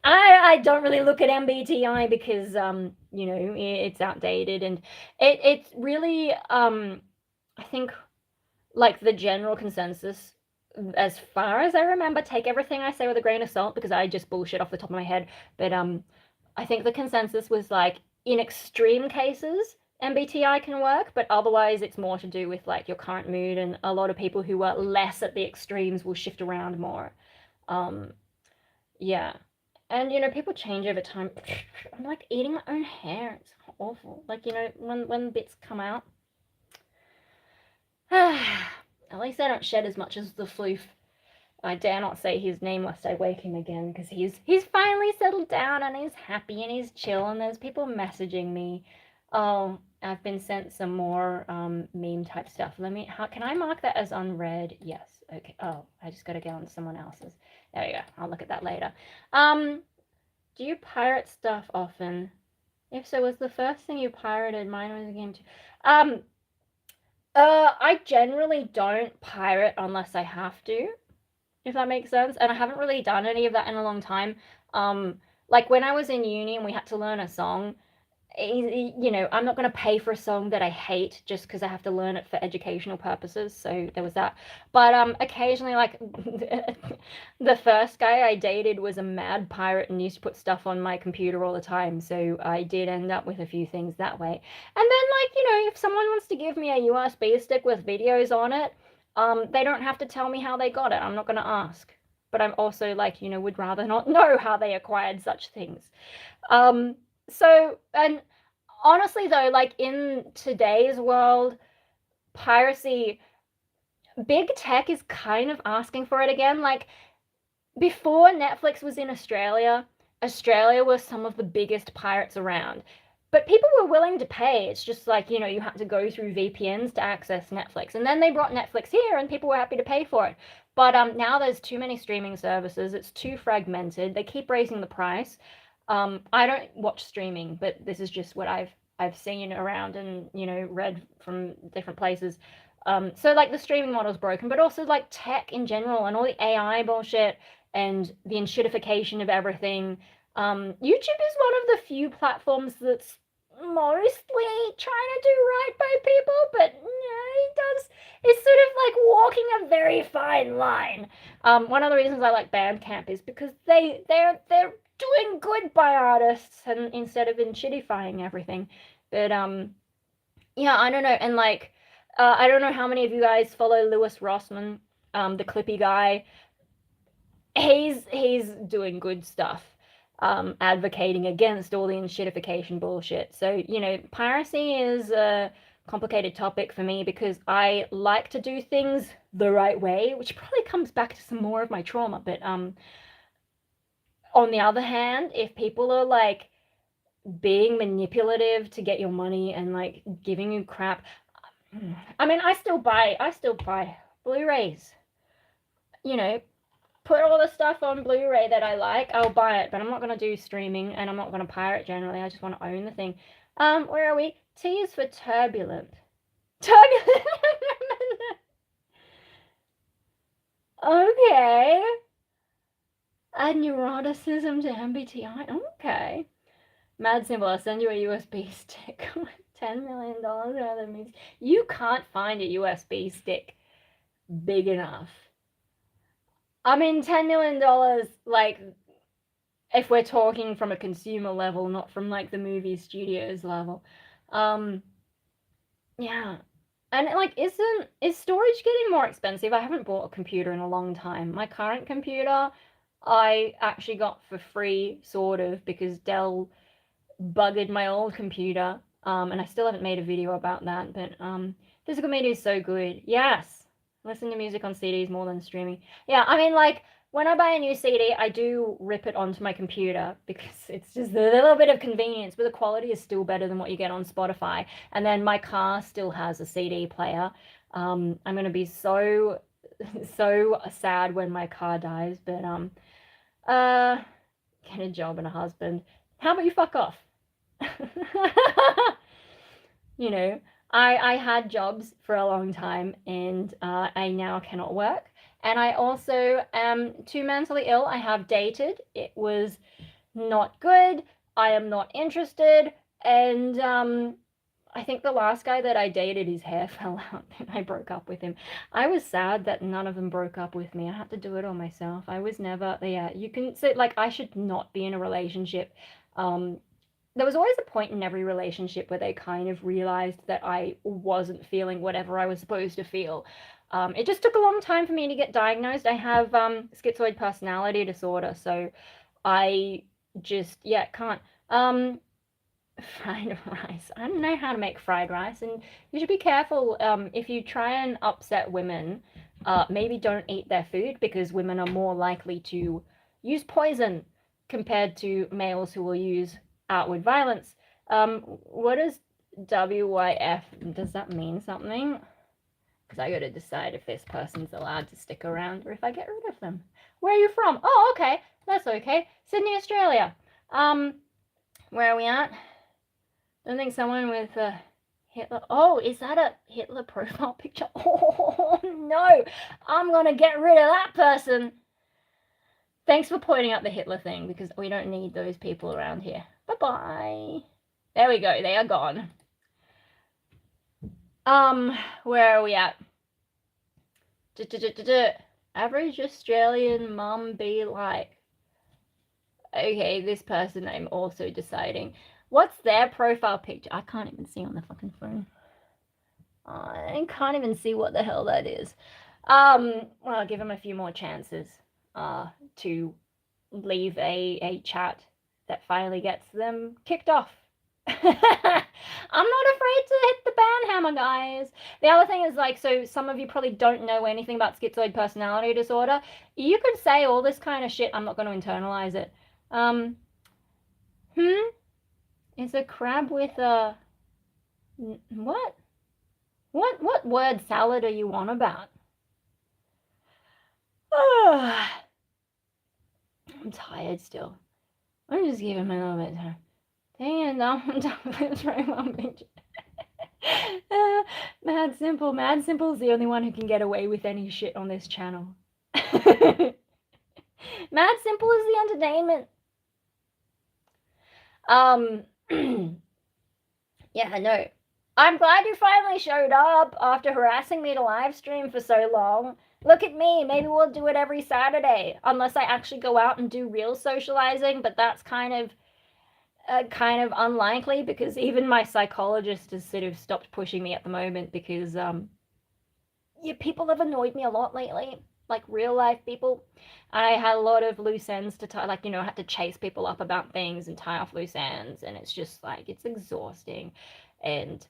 I don't really look at MBTI because you know, it's outdated, and it's really I think like the general consensus, as far as I remember, take everything I say with a grain of salt because I just bullshit off the top of my head, but I think the consensus was like in extreme cases MBTI can work, but otherwise it's more to do with like your current mood, and a lot of people who are less at the extremes will shift around more. Um, yeah. And you know, people change over time. I'm like eating my own hair. It's awful. Like, you know, when bits come out. At least I don't shed as much as the floof. I dare not say his name lest I wake him again, because he's finally settled down and he's happy and he's chill, and there's people messaging me. Oh, I've been sent some more meme type stuff. How can I mark that as unread? Yes. Okay. Oh, I just gotta get on someone else's. There you go. I'll look at that later. Do you pirate stuff often? If so, was the first thing you pirated? Mine was a game too. I generally don't pirate unless I have to, if that makes sense. And I haven't really done any of that in a long time. Like when I was in uni and we had to learn a song, you know, I'm not going to pay for a song that I hate just because I have to learn it for educational purposes. So there was that. But occasionally, like the first guy I dated was a mad pirate and used to put stuff on my computer all the time. So I did end up with a few things that way. And then, like, you know, if someone wants to give me a USB stick with videos on it, they don't have to tell me how they got it. I'm not going to ask. But I'm also like, you know, would rather not know how they acquired such things. So, and honestly though, like in today's world, piracy, big tech is kind of asking for it again. Like before Netflix was in Australia, Australia was some of the biggest pirates around. But people were willing to pay. It's just like, you know, you had to go through VPNs to access Netflix. And then they brought Netflix here and people were happy to pay for it. But now there's too many streaming services. It's too fragmented. They keep raising the price. I don't watch streaming, but this is just what I've seen around and, you know, read from different places. So like the streaming model's broken, but also like tech in general and all the AI bullshit and the enshittification of everything. YouTube is one of the few platforms that's mostly trying to do right by people, but yeah, it does. It's sort of like walking a very fine line. One of the reasons I like Bandcamp is because they're doing good by artists and instead of enshittifying everything. But yeah, I don't know. And like I don't know how many of you guys follow Lewis Rossman, the Clippy guy. He's doing good stuff, advocating against all the enshittification bullshit. So, you know, piracy is complicated topic for me because I like to do things the right way, which probably comes back to some more of my trauma. But on the other hand, if people are like being manipulative to get your money and like giving you crap, I mean, I still buy Blu-rays. You know, put all the stuff on Blu-ray that I like, I'll buy it, but I'm not going to do streaming and I'm not going to pirate generally. I just want to own the thing. Where are we? T is for turbulent. Turbulent. Okay. Add neuroticism to MBTI. Okay. Mad Simple, I'll send you a USB stick. $10 million rather means you can't find a USB stick big enough. I mean, $10 million, like, if we're talking from a consumer level, not from like the movie studios level. Yeah. And like, is storage getting more expensive? I haven't bought a computer in a long time. My current computer, I actually got for free, sort of, because Dell buggered my old computer. And I still haven't made a video about that, but physical media is so good. Yes. Listen to music on CDs more than streaming. Yeah, I mean, like, when I buy a new CD, I do rip it onto my computer because it's just a little bit of convenience, but the quality is still better than what you get on Spotify. And then my car still has a CD player. I'm going to be so sad when my car dies, but get a job and a husband. How about you fuck off? You know, I had jobs for a long time and I now cannot work. And I also am too mentally ill. I have dated. It was not good. I am not interested. And I think the last guy that I dated, his hair fell out and I broke up with him. I was sad that none of them broke up with me. I had to do it all myself. I was never, yeah, you can say, like, I should not be in a relationship. There was always a point in every relationship where they kind of realized that I wasn't feeling whatever I was supposed to feel. It just took a long time for me to get diagnosed. I have schizoid personality disorder, so I just, yeah, can't. Fried rice. I don't know how to make fried rice, and you should be careful if you try and upset women. Maybe don't eat their food because women are more likely to use poison compared to males who will use outward violence. What does WYF, does that mean something? Because I gotta decide if this person's allowed to stick around or if I get rid of them. Where are you from? Oh, okay, that's okay. Sydney, Australia. Where are we at? I think someone with Hitler. Oh, is that a Hitler profile picture? Oh no, I'm gonna get rid of that person. Thanks for pointing out the Hitler thing because we don't need those people around here. Bye-bye. There we go, they are gone. Where are we at? Average Australian mum be like. Okay, this person I'm also deciding. What's their profile picture? I can't even see on the fucking phone. I can't even see what the hell that is. Well, I'll give them a few more chances to leave a chat that finally gets them kicked off. I'm not afraid to hit the ban hammer, guys. The other thing is, like, so some of you probably don't know anything about schizoid personality disorder. You could say all this kind of shit. I'm not going to internalize it. Is a crab with a... What? What word salad are you on about? Oh, I'm tired still. I'm just giving my little bit of time. Dang it, no, I'm done with one picture. Mad Simple. Mad Simple's the only one who can get away with any shit on this channel. Mad Simple is the entertainment. Yeah, no. I'm glad you finally showed up after harassing me to live stream for so long. Look at me, maybe we'll do it every Saturday, unless I actually go out and do real socializing, but that's kind of unlikely because even my psychologist has sort of stopped pushing me at the moment because, yeah, people have annoyed me a lot lately, like real life people. I had a lot of loose ends to tie, like, you know, I had to chase people up about things and tie off loose ends, and it's just like, it's exhausting. And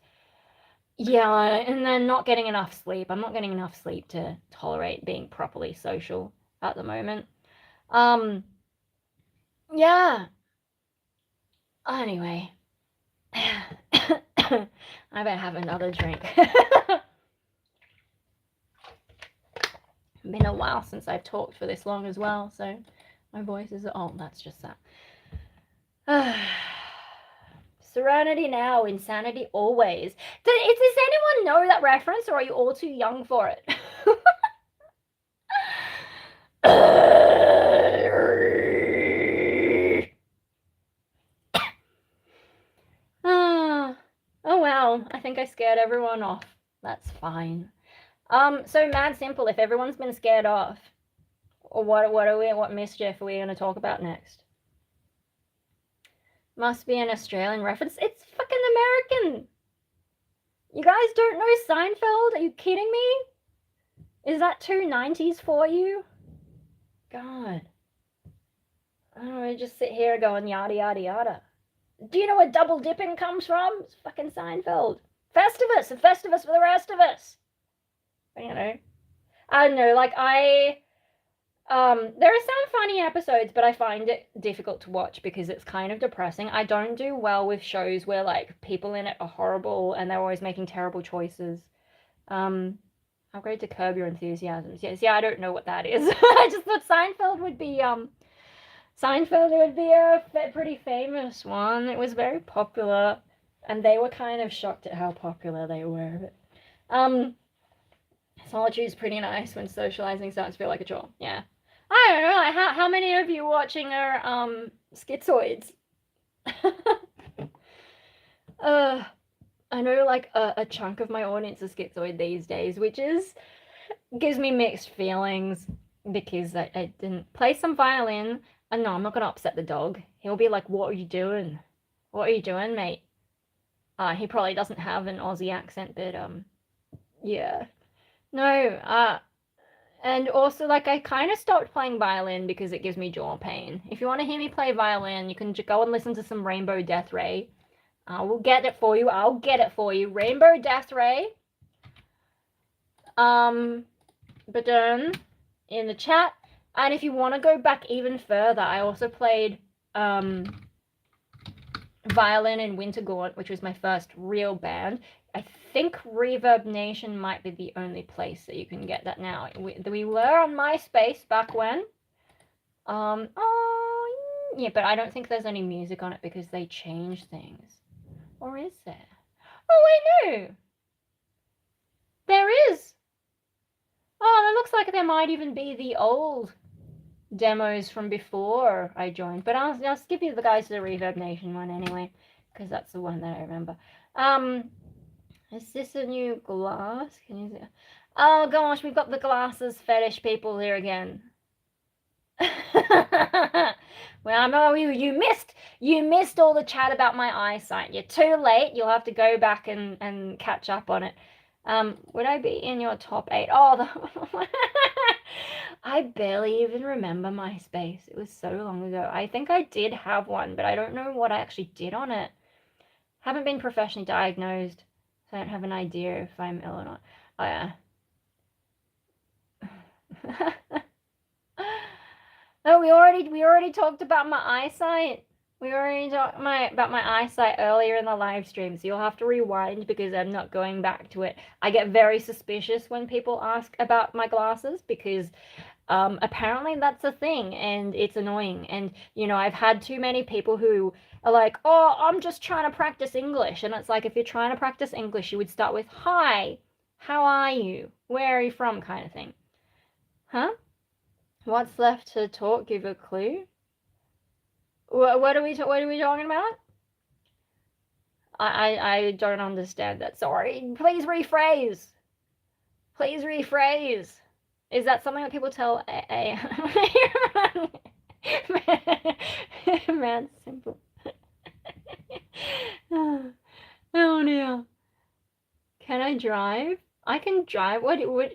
Yeah, and then not getting enough sleep. I'm not getting enough sleep to tolerate being properly social at the moment. Um, yeah. Anyway, I better have another drink. Been a while since I've talked for this long as well, so my voice is. Oh, that's just that. Serenity now, insanity always. Does anyone know that reference, or are you all too young for it? Oh well, I think I scared everyone off. That's fine. So mad simple. If everyone's been scared off, or what mischief are we gonna talk about next? Must be an Australian reference. It's fucking American. You guys don't know Seinfeld? Are you kidding me? Is that too 90s for you? God. I don't know, just sit here going yada yada yada. Do you know where double dipping comes from? It's fucking Seinfeld. Festivus, a Festivus for the rest of us. You know, I don't know, like there are some funny episodes, but I find it difficult to watch because it's kind of depressing. I don't do well with shows where like people in it are horrible and they're always making terrible choices. I'll go to Curb Your Enthusiasm. Yes, yeah, I don't know what that is. I just thought Seinfeld would be a pretty famous one. It was very popular, and they were kind of shocked at how popular they were. Solitude's pretty nice when socializing starts to feel like a chore. Yeah. I don't know, like how many of you watching are schizoids? I know like a chunk of my audience is schizoid these days, which gives me mixed feelings because I didn't play some violin. And no, I'm not gonna upset the dog. He'll be like, "What are you doing? What are you doing, mate?" He probably doesn't have an Aussie accent, but yeah. No, and also like I kind of stopped playing violin because it gives me jaw pain. If you want to hear me play violin, you can go and listen to some Rainbow Death Ray. I will get it for you. I'll get it for you. Rainbow Death Ray. But in the chat. And if you want to go back even further, I also played violin in Wintergaunt, which was my first real band. I think Reverb Nation might be the only place that you can get that now. We were on MySpace back when. Oh, yeah, but I don't think there's any music on it because they changed things. Or is there? Oh, wait, no. There is. Oh, it looks like there might even be the old demos from before I joined. But I'll skip you the guys to the Reverb Nation one anyway, because that's the one that I remember. Is this a new glass? Can you see? Oh gosh, we've got the glasses fetish people here again. Well, no, you missed all the chat about my eyesight. You're too late. You'll have to go back and catch up on it. Would I be in your top 8? Oh, I barely even remember MySpace. It was so long ago. I think I did have one, but I don't know what I actually did on it. Haven't been professionally diagnosed, so I don't have an idea if I'm ill or not. Oh yeah. No, we already talked about my eyesight. We already talked about my eyesight earlier in the live stream, so you'll have to rewind because I'm not going back to it. I get very suspicious when people ask about my glasses because apparently that's a thing and it's annoying. And you know, I've had too many people who are like, "Oh, I'm just trying to practice English," and it's like if you're trying to practice English, you would start with "Hi, how are you? Where are you from?" kind of thing. Huh? What's left to talk? Give a clue. What are we talking about? I don't understand that. Sorry. Please rephrase. Please rephrase. Is that something that people tell a man simple? Oh no. Can I drive? I can drive. What are we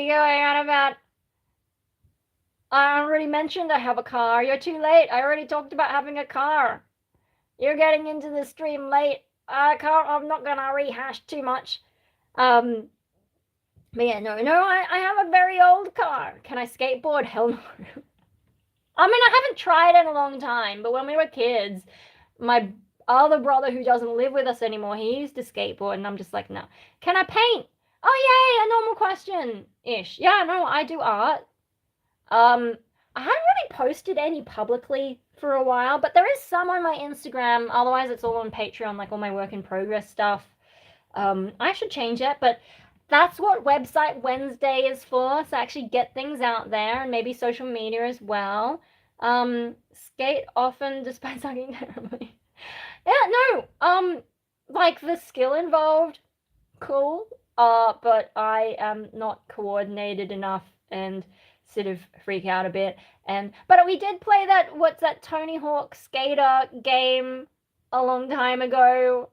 going on about? I already mentioned I have a car. You're too late. I already talked about having a car. You're getting into the stream late. I'm not gonna rehash too much. But yeah, no, I have a very old car. Can I skateboard? Hell no. I mean, I haven't tried in a long time, but when we were kids, my other brother who doesn't live with us anymore, he used to skateboard, and I'm just like, no. Can I paint? Oh, yay, a normal question-ish. Yeah, no, I do art. I haven't really posted any publicly for a while, but there is some on my Instagram. Otherwise, it's all on Patreon, like all my work in progress stuff. I should change it, but that's what Website Wednesday is for, so actually get things out there, and maybe social media as well. Skate often despite sucking terribly. Yeah, no, like the skill involved, cool. But I am not coordinated enough and sort of freak out a bit. But we did play what's that Tony Hawk skater game a long time ago.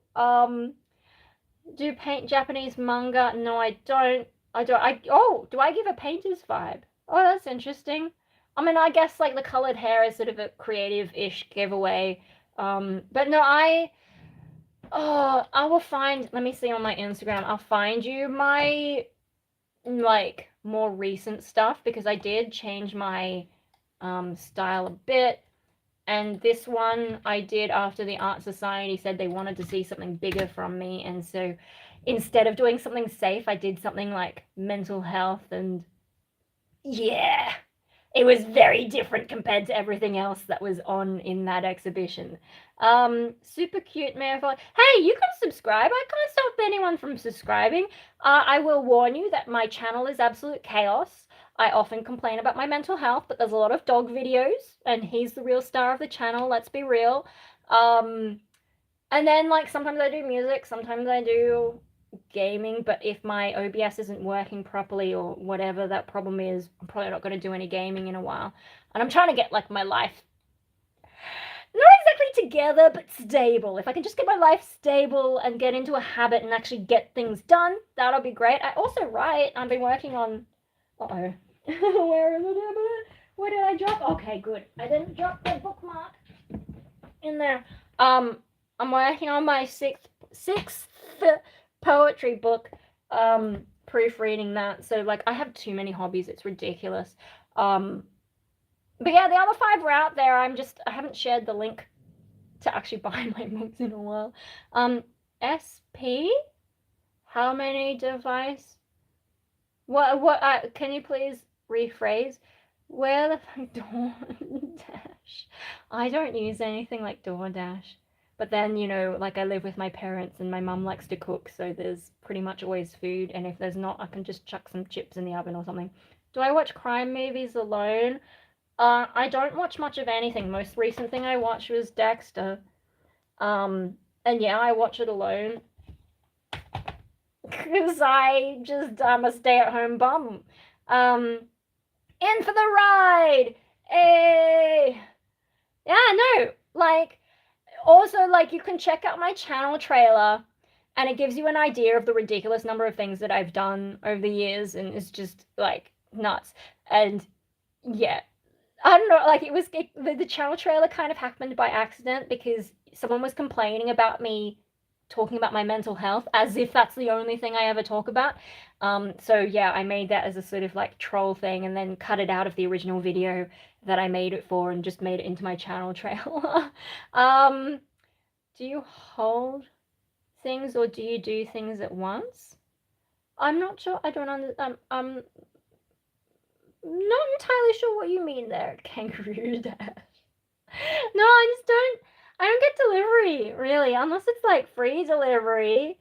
Do you paint Japanese manga? No, I don't. Do I give a painter's vibe? Oh, that's interesting. I mean, I guess like the colored hair is sort of a creative-ish giveaway. But no, I will find, let me see on my Instagram. I'll find you my like more recent stuff, because I did change my style a bit. And this one I did after the Art Society said they wanted to see something bigger from me. And so instead of doing something safe, I did something like mental health. And yeah, it was very different compared to everything else that was on in that exhibition. Super cute marathon. Hey, you can subscribe. I can't stop anyone from subscribing. I will warn you that my channel is absolute chaos. I often complain about my mental health, but there's a lot of dog videos, and he's the real star of the channel, let's be real. And then, like, sometimes I do music, sometimes I do gaming, but if my OBS isn't working properly or whatever that problem is, I'm probably not going to do any gaming in a while. And I'm trying to get, like, my life not exactly together, but stable. If I can just get my life stable and get into a habit and actually get things done, that'll be great. I also write. I've been working on... Uh-oh. Where is it? Where did I drop? Okay, good. I didn't drop the bookmark in there. I'm working on my sixth poetry book. Proofreading that. So like I have too many hobbies. It's ridiculous. But yeah, the other 5 are out there. I haven't shared the link to actually buy my books in a while. SP? How many device? What, can you please rephrase? Where the fuck DoorDash? I don't use anything like DoorDash. But then, you know, like I live with my parents and my mum likes to cook, so there's pretty much always food. And if there's not, I can just chuck some chips in the oven or something. Do I watch crime movies alone? I don't watch much of anything. Most recent thing I watched was Dexter. And yeah, I watch it alone. Because I'm a stay-at-home bum. In for the ride! Hey! Yeah, no, like, also, like, you can check out my channel trailer, and it gives you an idea of the ridiculous number of things that I've done over the years, and it's just, like, nuts. And, yeah, I don't know, like, the channel trailer kind of happened by accident, because someone was complaining about me talking about my mental health, as if that's the only thing I ever talk about. So yeah, I made that as a sort of like troll thing, and then cut it out of the original video that I made it for, and just made it into my channel trailer. Do you hold things, or do you do things at once? I'm not sure. I don't understand. I'm not entirely sure what you mean there, Kangaroo Dash. No, I don't get delivery, really, unless it's like free delivery.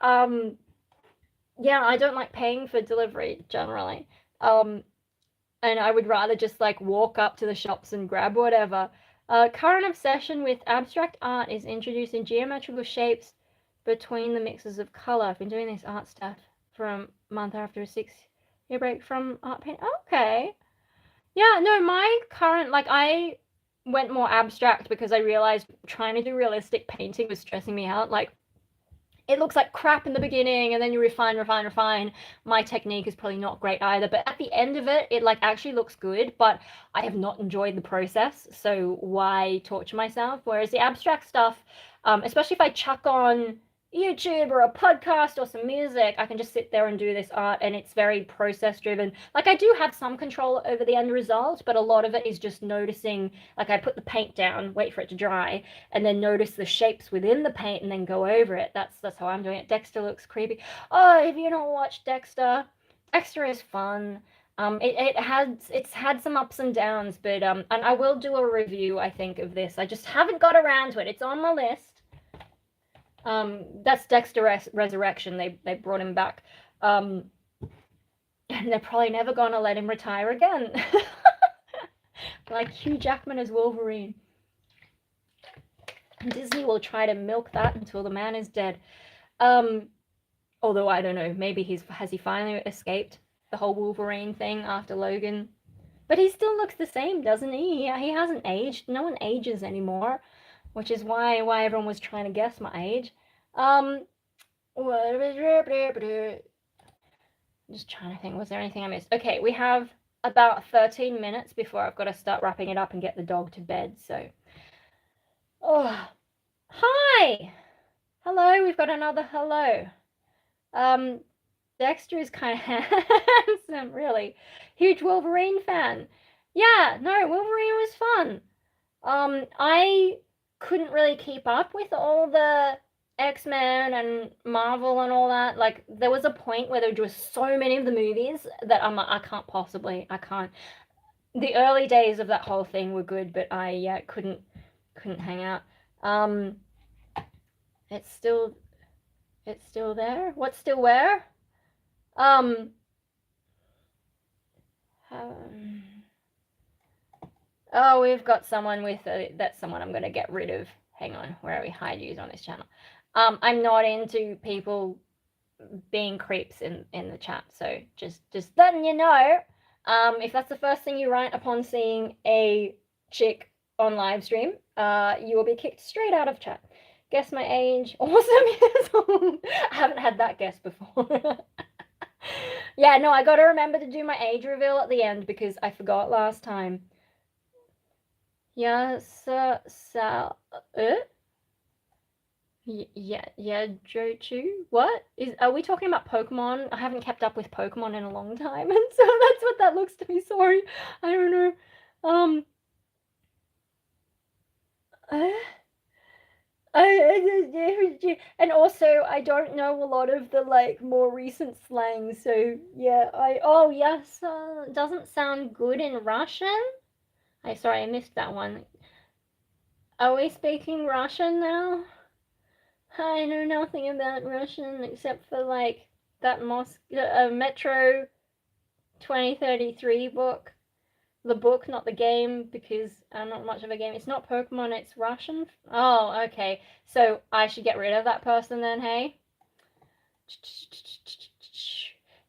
Yeah, I don't like paying for delivery generally. And I would rather just like walk up to the shops and grab whatever. Current obsession with abstract art is introducing geometrical shapes between the mixes of color. I've been doing this art stuff for a month after a 6-year break from art paint. Okay. Yeah, no, my current, like, I went more abstract because I realized trying to do realistic painting was stressing me out. Like, it looks like crap in the beginning, and then you refine. My technique is probably not great either, but at the end of it, it like actually looks good, but I have not enjoyed the process, so why torture myself? Whereas the abstract stuff, especially if I chuck on YouTube or a podcast or some music, I can just sit there and do this art, and it's very process driven. Like, I do have some control over the end result, but a lot of it is just noticing, like, I put the paint down, wait for it to dry, and then notice the shapes within the paint and then go over it. That's how I'm doing it. Dexter looks creepy. Oh, if you don't watch Dexter, Dexter is fun. It's had some ups and downs, but and I will do a review, I think, of this. I just haven't got around to it. It's on my list. That's Dexter Resurrection. They brought him back, and they're probably never gonna let him retire again. Like Hugh Jackman as Wolverine. And Disney will try to milk that until the man is dead. Although I don't know, maybe has he finally escaped the whole Wolverine thing after Logan? But he still looks the same, doesn't he? He hasn't aged. No one ages anymore, which is why everyone was trying to guess my age. I'm just trying to think, was there anything I missed? Okay, we have about 13 minutes before I've got to start wrapping it up and get the dog to bed, so. Oh, hi! Hello, we've got another hello. Dexter is kind of handsome, really. Huge Wolverine fan. Yeah, no, Wolverine was fun. I couldn't really keep up with all the X-Men and Marvel and all that. Like, there was a point where there were just so many of the movies that I'm like, I can't. The early days of that whole thing were good, but I couldn't hang out. It's still there. What's still where? Oh, we've got someone with that's someone I'm gonna get rid of. Hang on, where are we? Hide use on this channel. I'm not into people being creeps in the chat, so just letting you know. If that's the first thing you write upon seeing a chick on live stream, you will be kicked straight out of chat. Guess my age. Awesome years old. I haven't had that guess before. Yeah, no, I gotta remember to do my age reveal at the end because I forgot last time. Yes, yeah, Jochu. What are we talking about? Pokemon? I haven't kept up with Pokemon in a long time, and so that's what that looks to me. Sorry, I don't know. And also I don't know a lot of the like more recent slang, so yeah. Oh yes, doesn't sound good in Russian. Sorry, I missed that one. Are we speaking Russian now? I know nothing about Russian except for like that Metro 2033 book. The book, not the game, because I'm not much of a game. It's not Pokemon, it's Russian. Oh, okay. So I should get rid of that person then, hey?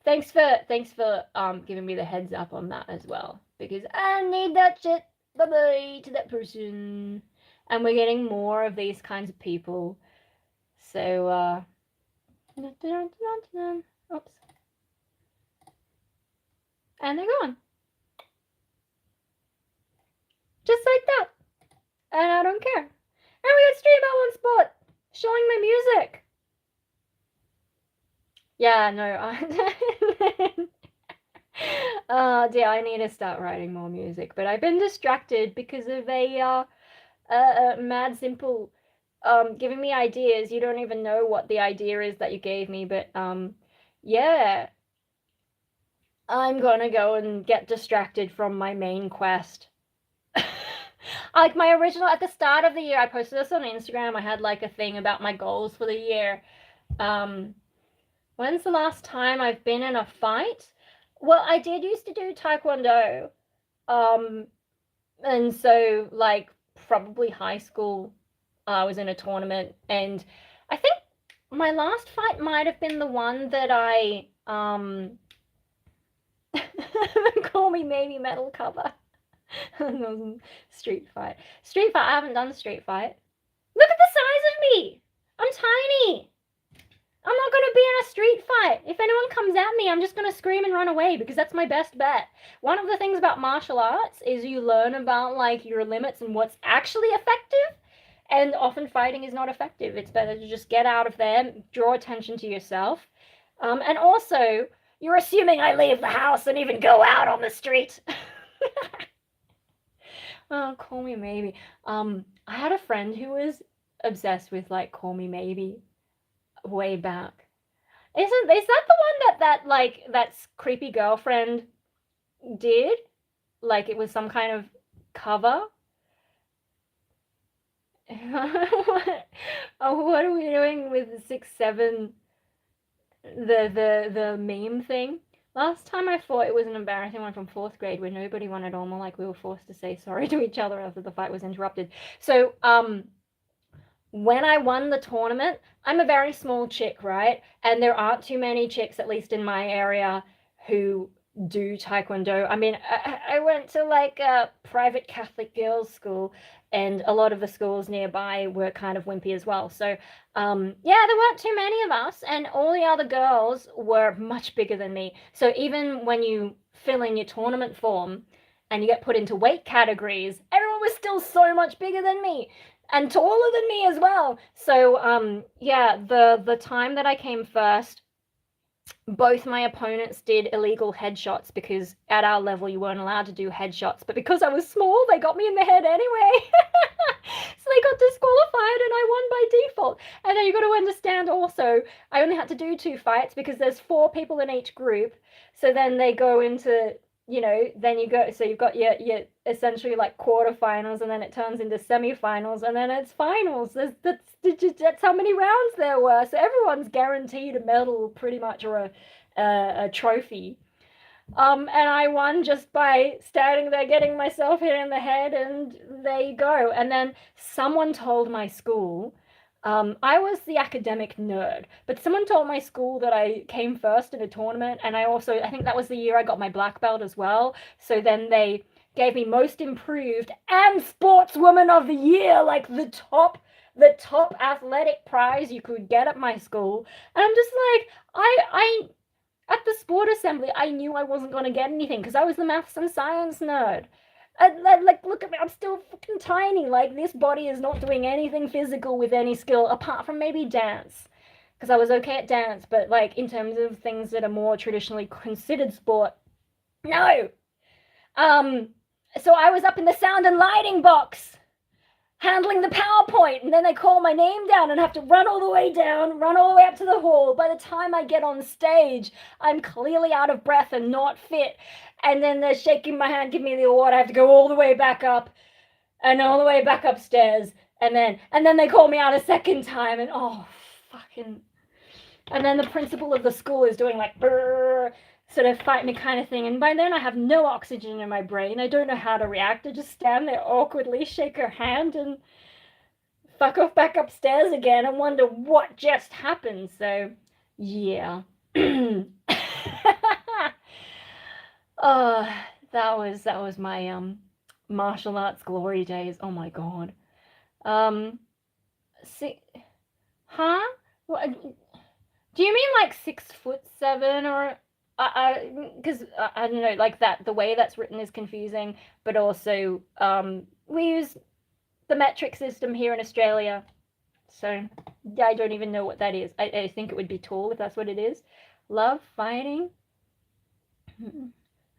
Thanks for giving me the heads up on that as well, because I need that shit. Bye-bye to that person. And we're getting more of these kinds of people. So, oops. And they're gone. Just like that. And I don't care. And we got stream at one spot, showing my music. Yeah, no, oh dear, I need to start writing more music, but I've been distracted because of a Mad Simple giving me ideas. You don't even know what the idea is that you gave me, but yeah. I'm gonna go and get distracted from my main quest. Like my original, at the start of the year, I posted this on Instagram. I had like a thing about my goals for the year. When's the last time I've been in a fight? Well, I did used to do Taekwondo. And so like probably high school, I was in a tournament, and I think my last fight might have been the one that I call me maybe metal cover. Street fight. I haven't done a street fight. Look at the size of me. I'm tiny. I'm not going to be in a street fight. If anyone comes at me, I'm just going to scream and run away because that's my best bet. One of the things about martial arts is you learn about like your limits and what's actually effective. And often fighting is not effective. It's better to just get out of there, draw attention to yourself. And also, you're assuming I leave the house and even go out on the street. Oh, call me maybe. I had a friend who was obsessed with like call me maybe way back. Is that the one that creepy girlfriend did? Like it was some kind of cover? What are we doing with 6-7? The meme thing. Last time I thought it was an embarrassing one from 4th grade where nobody wanted on, more like we were forced to say sorry to each other after the fight was interrupted. So when I won the tournament, I'm a very small chick, right? And there aren't too many chicks, at least in my area, who do taekwondo. I mean, I went to like a private Catholic girls' school, and a lot of the schools nearby were kind of wimpy as well. So, yeah, there weren't too many of us, and all the other girls were much bigger than me. So even when you fill in your tournament form and you get put into weight categories, everyone was still so much bigger than me and taller than me as well. So, yeah, the time that I came first, both my opponents did illegal headshots because at our level you weren't allowed to do headshots, but because I was small they got me in the head anyway. So they got disqualified and I won by default. And then you got to understand also I only had to do 2 fights because there's 4 people in each group, so then they go into, you know, then you go, so you've got your essentially like quarterfinals, and then it turns into semifinals, and then it's finals. That's how many rounds there were. So everyone's guaranteed a medal pretty much, or a trophy. And I won just by standing there getting myself hit in the head, and there you go. And then someone told my school, I was the academic nerd, but someone told my school that I came first in a tournament, and I think that was the year I got my black belt as well. So then they gave me most improved and sportswoman of the year, like the top athletic prize you could get at my school. And I'm just like, I at the sport assembly, I knew I wasn't going to get anything because I was the maths and science nerd. Like, look at me, I'm still fucking tiny. Like, this body is not doing anything physical with any skill apart from maybe dance, because I was okay at dance, but like in terms of things that are more traditionally considered sport, no. So I was up in the sound and lighting box handling the PowerPoint, and then they call my name down and have to run all the way down, run all the way up to the hall. By the time I get on stage, I'm clearly out of breath and not fit. And then they're shaking my hand, give me the award. I have to go all the way back up and all the way back upstairs. And then they call me out a second time, and oh, fucking. And then the principal of the school is doing like, brrr, sort of fight me kind of thing. And by then I have no oxygen in my brain. I don't know how to react. I just stand there awkwardly, shake her hand, and fuck off back upstairs again and wonder what just happened. So, yeah. Oh, that was my martial arts glory days. Oh my god. See, huh? What? Do you mean like 6'7" or? Because I don't know, like that, the way that's written is confusing, but also we use the metric system here in Australia, so I don't even know what that is. I think it would be tall if that's what it is. Love fighting.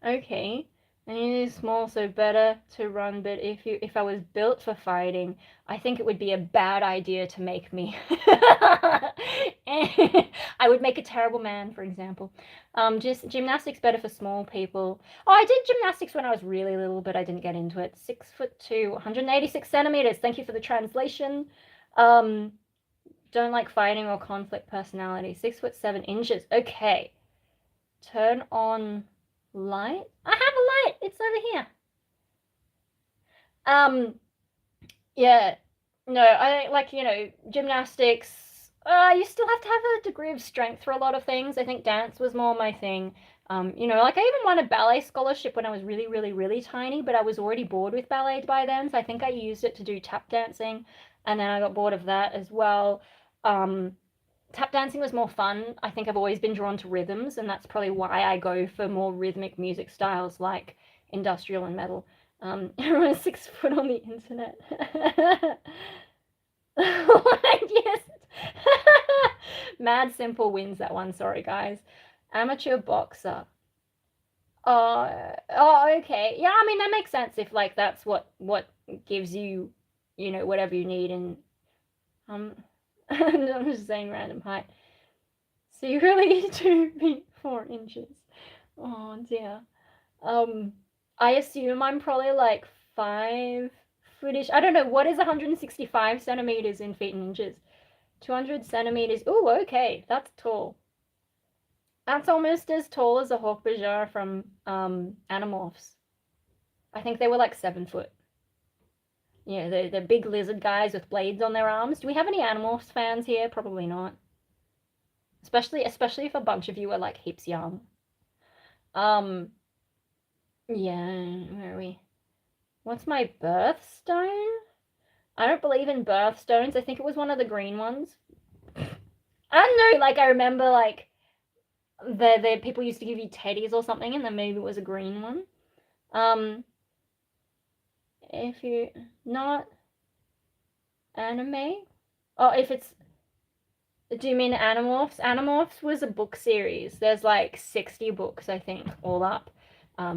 Okay. And it is small, so better to run, but if I was built for fighting, I think it would be a bad idea to make me. I would make a terrible man, for example. Just gymnastics better for small people. Oh, I did gymnastics when I was really little, but I didn't get into it. 6'2", 186 centimeters. Thank you for the translation. Don't like fighting or conflict personality. 6'7" inches. Okay. Turn on light. I have a light. It's over here. Yeah. No, I like, gymnastics. You still have to have a degree of strength for a lot of things. I think dance was more my thing. Like I even won a ballet scholarship when I was really, really, really tiny, but I was already bored with ballet by then, so I think I used it to do tap dancing, and then I got bored of that as well. tap dancing was more fun. I think I've always been drawn to rhythms, and that's probably why I go for more rhythmic music styles like industrial and metal. Everyone's 6 foot on the internet. Yes. Mad Simple wins that one. Sorry, guys. Amateur boxer. Oh, okay. Yeah, I mean that makes sense if like that's what gives you, whatever you need. And I'm just saying random height. So you really 2 feet 4 inches. Oh dear. I assume I'm probably like 5 footish. I don't know, what is 165 centimeters in feet and inches? 200 centimeters. Ooh, okay, that's tall. That's almost as tall as a hawk bajar from Animorphs. I think they were like 7 foot. Yeah, they're big lizard guys with blades on their arms. Do we have any Animorphs fans here? Probably not. Especially if a bunch of you are like heaps young. Yeah, where are we? What's my birthstone? I don't believe in birthstones. I think it was one of the green ones. I don't know, like I remember like the people used to give you teddies or something, and then maybe it was a green one. If you not anime, oh, if it's, do you mean Animorphs? Animorphs was a book series. There's like 60 books, I think, all up.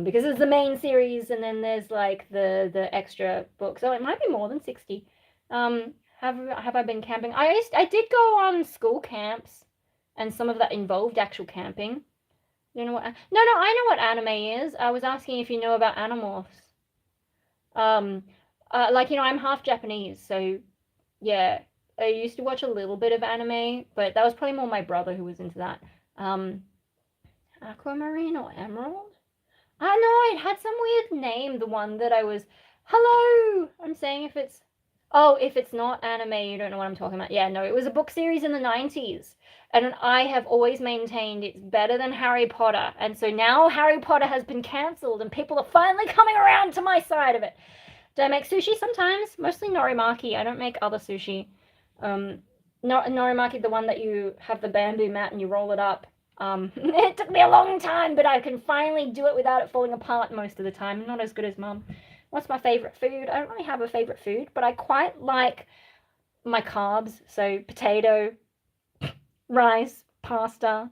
Because there's the main series, and then there's like the extra books. Oh, it might be more than 60. Have I been camping? I did go on school camps, and some of that involved actual camping. You know what? No, I know what anime is. I was asking if you know about Animorphs. Like, I'm half Japanese, so yeah, I used to watch a little bit of anime, but that was probably more my brother who was into that. Aquamarine or Emerald? I know, it had some weird name, the one that I was, hello, I'm saying if it's not anime, you don't know what I'm talking about. Yeah, no, it was a book series in the 90s, and I have always maintained it's better than Harry Potter, and so now Harry Potter has been cancelled, and people are finally coming around to my side of it. Do I make sushi sometimes? Mostly norimaki. I don't make other sushi. Norimaki, the one that you have the bamboo mat and you roll it up. It took me a long time, but I can finally do it without it falling apart most of the time. Not as good as Mum. What's my favorite food? I don't really have a favorite food, but I quite like my carbs. So potato, rice, pasta,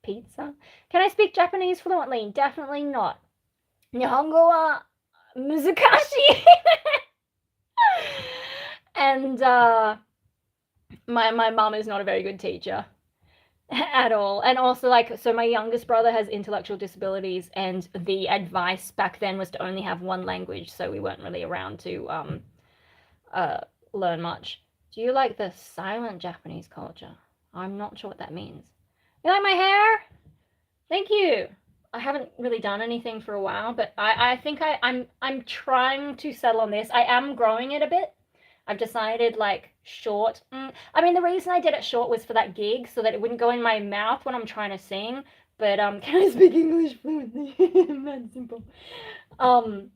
pizza. Can I speak Japanese fluently? Definitely not. Nihongo wa muzakashi. And my mum is not a very good teacher at all. And also, like, so my youngest brother has intellectual disabilities, and the advice back then was to only have one language, so we weren't really around to learn much. Do you like the silent Japanese culture? I'm not sure what that means. You like my hair? Thank you. I haven't really done anything for a while, but I think I'm trying to settle on this. I am growing it a bit. I've decided, like, short. I mean, the reason I did it short was for that gig, so that it wouldn't go in my mouth when I'm trying to sing. But can I speak English fluently? That's simple. No,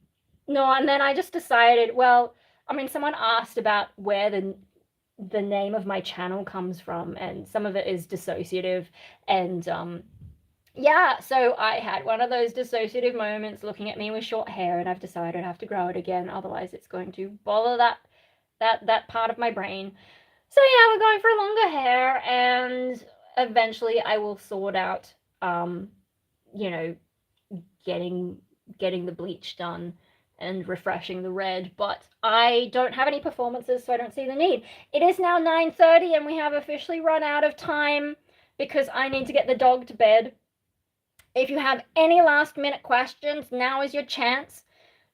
and then I just decided, well, I mean, someone asked about where the name of my channel comes from, and some of it is dissociative, and yeah, so I had one of those dissociative moments looking at me with short hair, and I've decided I have to grow it again, otherwise it's going to bother that part of my brain. So yeah, we're going for longer hair, and eventually I will sort out, getting the bleach done and refreshing the red, but I don't have any performances, so I don't see the need. It is now 9:30, and we have officially run out of time because I need to get the dog to bed. If you have any last minute questions, now is your chance.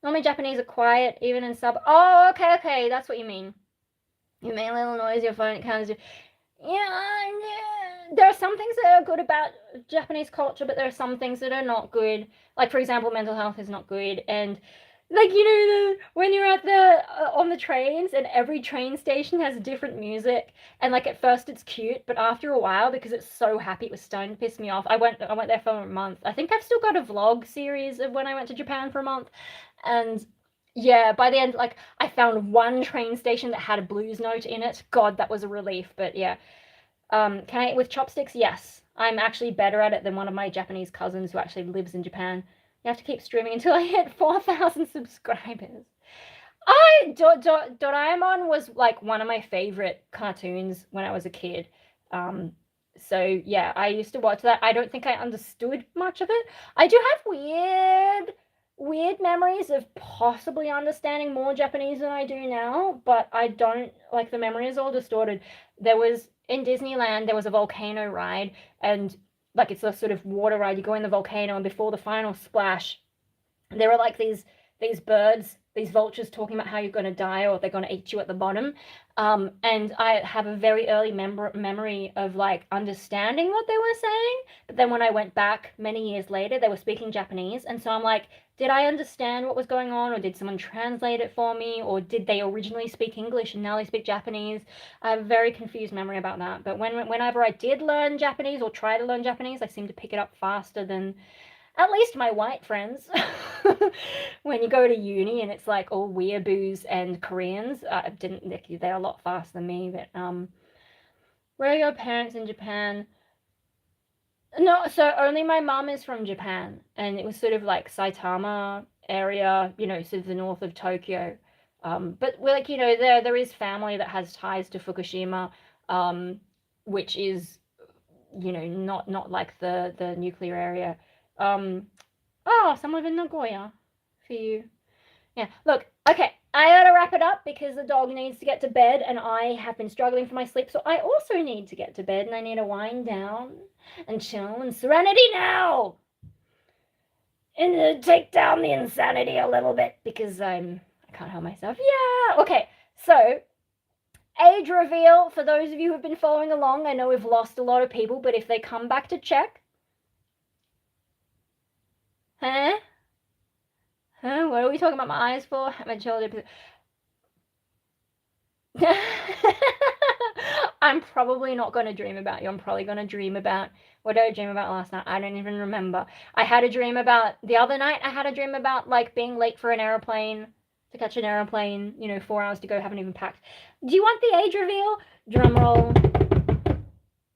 Normally Japanese are quiet, even in sub. Oh, okay, that's what you mean. You make a little noise, your phone counts. Yeah, there are some things that are good about Japanese culture, but there are some things that are not good. Like, for example, mental health is not good, and like, when you're at on the trains, and every train station has different music, and like at first it's cute, but after a while, because it's so happy, it was starting to piss me off. I went there for a month. I think I've still got a vlog series of when I went to Japan for a month, and yeah, by the end, like, I found one train station that had a blues note in it. God, that was a relief. But yeah, Can I eat with chopsticks? Yes. I'm actually better at it than one of my Japanese cousins who actually lives in Japan. You have to keep streaming until I hit 4,000 subscribers. Doraemon was like one of my favorite cartoons when I was a kid. So yeah, I used to watch that. I don't think I understood much of it. I do have weird memories of possibly understanding more Japanese than I do now, but I don't, like, the memory is all distorted. There was in Disneyland, there was a volcano ride, and like it's a sort of water ride. You go in the volcano, and before the final splash, there were like these birds, these vultures talking about how you're going to die or they're going to eat you at the bottom. And I have a very early memory of like understanding what they were saying. But then when I went back many years later, they were speaking Japanese. And so I'm like, did I understand what was going on, or did someone translate it for me, or did they originally speak English and now they speak Japanese? I have a very confused memory about that. But whenever I did learn Japanese or try to learn Japanese, I seemed to pick it up faster than at least my white friends. When you go to uni and it's like all weeaboos and Koreans, they're a lot faster than me. But where are your parents in Japan? No, so only my mum is from Japan, and it was sort of like Saitama area, sort of the north of Tokyo. But we're like, there is family that has ties to Fukushima, which is, not like the nuclear area. Someone in Nagoya for you. Yeah, look, okay, I gotta wrap it up because the dog needs to get to bed and I have been struggling for my sleep, so I also need to get to bed and I need to wind down and chill and serenity now. And take down the insanity a little bit because I can't help myself. Yeah, okay, so age reveal for those of you who've been following along. I know we've lost a lot of people, but if they come back to check. Huh? What are we talking about my eyes for? My children. I'm probably not going to dream about you. I'm probably going to dream about, what did I dream about last night? I don't even remember. I had a dream about, the other night, I had a dream about, like, being late for an aeroplane, to catch an aeroplane, 4 hours to go, haven't even packed. Do you want the age reveal? Drum roll.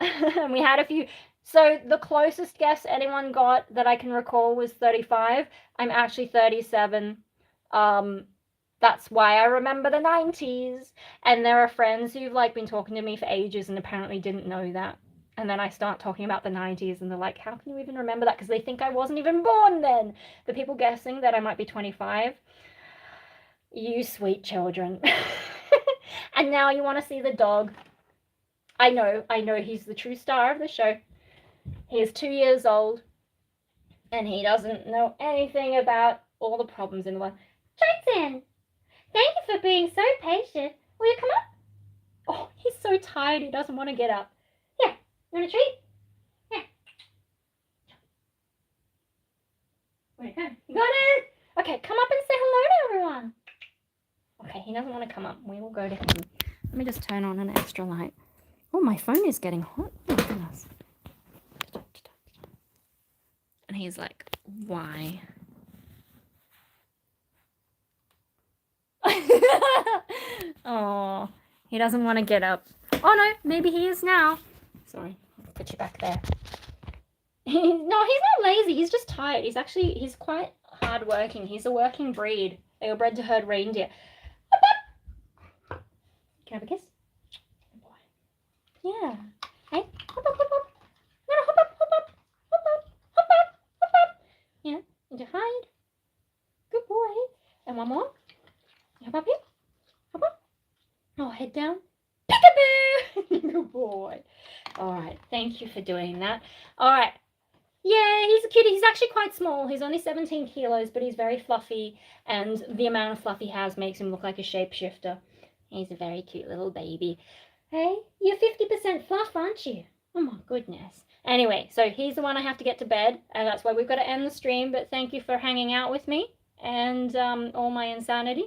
And we had a few. So the closest guess anyone got that I can recall was 35. I'm actually 37. That's why I remember the 90s. And there are friends who've like been talking to me for ages and apparently didn't know that. And then I start talking about the 90s and they're like, how can you even remember that? Because they think I wasn't even born then. The people guessing that I might be 25. You sweet children. And now you want to see the dog. I know, he's the true star of the show. He is 2 years old, and he doesn't know anything about all the problems in the world. Jason, thank you for being so patient. Will you come up? Oh, he's so tired, he doesn't want to get up. Yeah, you want a treat? Yeah. Where'd it go? You got it? Okay, come up and say hello to everyone. Okay, he doesn't want to come up. We will go to him. Let me just turn on an extra light. Oh, my phone is getting hot. Oh, my goodness. And he's like, why? Oh, he doesn't want to get up. Oh, no, maybe he is now. Sorry, I'll put you back there. No, he's not lazy. He's just tired. He's quite hardworking. He's a working breed. They were bred to herd reindeer. Can I have a kiss? Good boy. Yeah. Hey, hop up, hop up. No, hop up, hop up, hop up, hop up, hop up. Yeah, need to hide. Good boy. And one more. Hop up here. Hop up. Oh, head down. Peekaboo! Good boy. All right, thank you for doing that. All right. Yeah, he's a cutie. He's actually quite small. He's only 17 kilos, but he's very fluffy, and the amount of fluff he has makes him look like a shapeshifter. He's a very cute little baby. Hey, you're 50% fluff, aren't you? Oh my goodness. Anyway, so he's the one I have to get to bed, and that's why we've got to end the stream, but thank you for hanging out with me and all my insanity.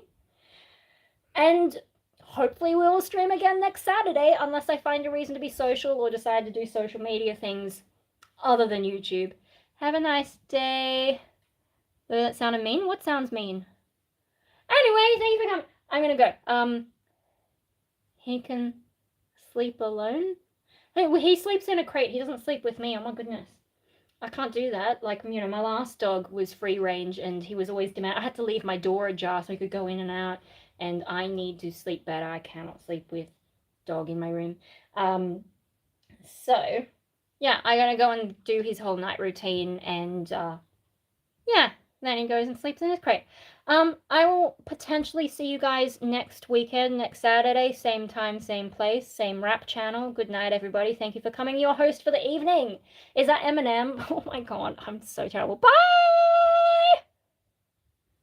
And hopefully we'll stream again next Saturday, unless I find a reason to be social or decide to do social media things other than YouTube. Have a nice day. That sounded mean? What sounds mean? Anyway, thank you for coming. I'm gonna go. He can sleep alone. Hey, well, he sleeps in a crate. He doesn't sleep with me. Oh my goodness. I can't do that. Like, you know, my last dog was free range and he was always demand. I had to leave my door ajar so he could go in and out. And I need to sleep better. I cannot sleep with dog in my room. So yeah, I'm gonna go and do his whole night routine, and yeah, then he goes and sleeps in his crate. I will potentially see you guys next weekend, next Saturday, same time, same place, same rap channel. Good night, everybody. Thank you for coming. Your host for the evening is that Eminem. Oh my god, I'm so terrible. Bye!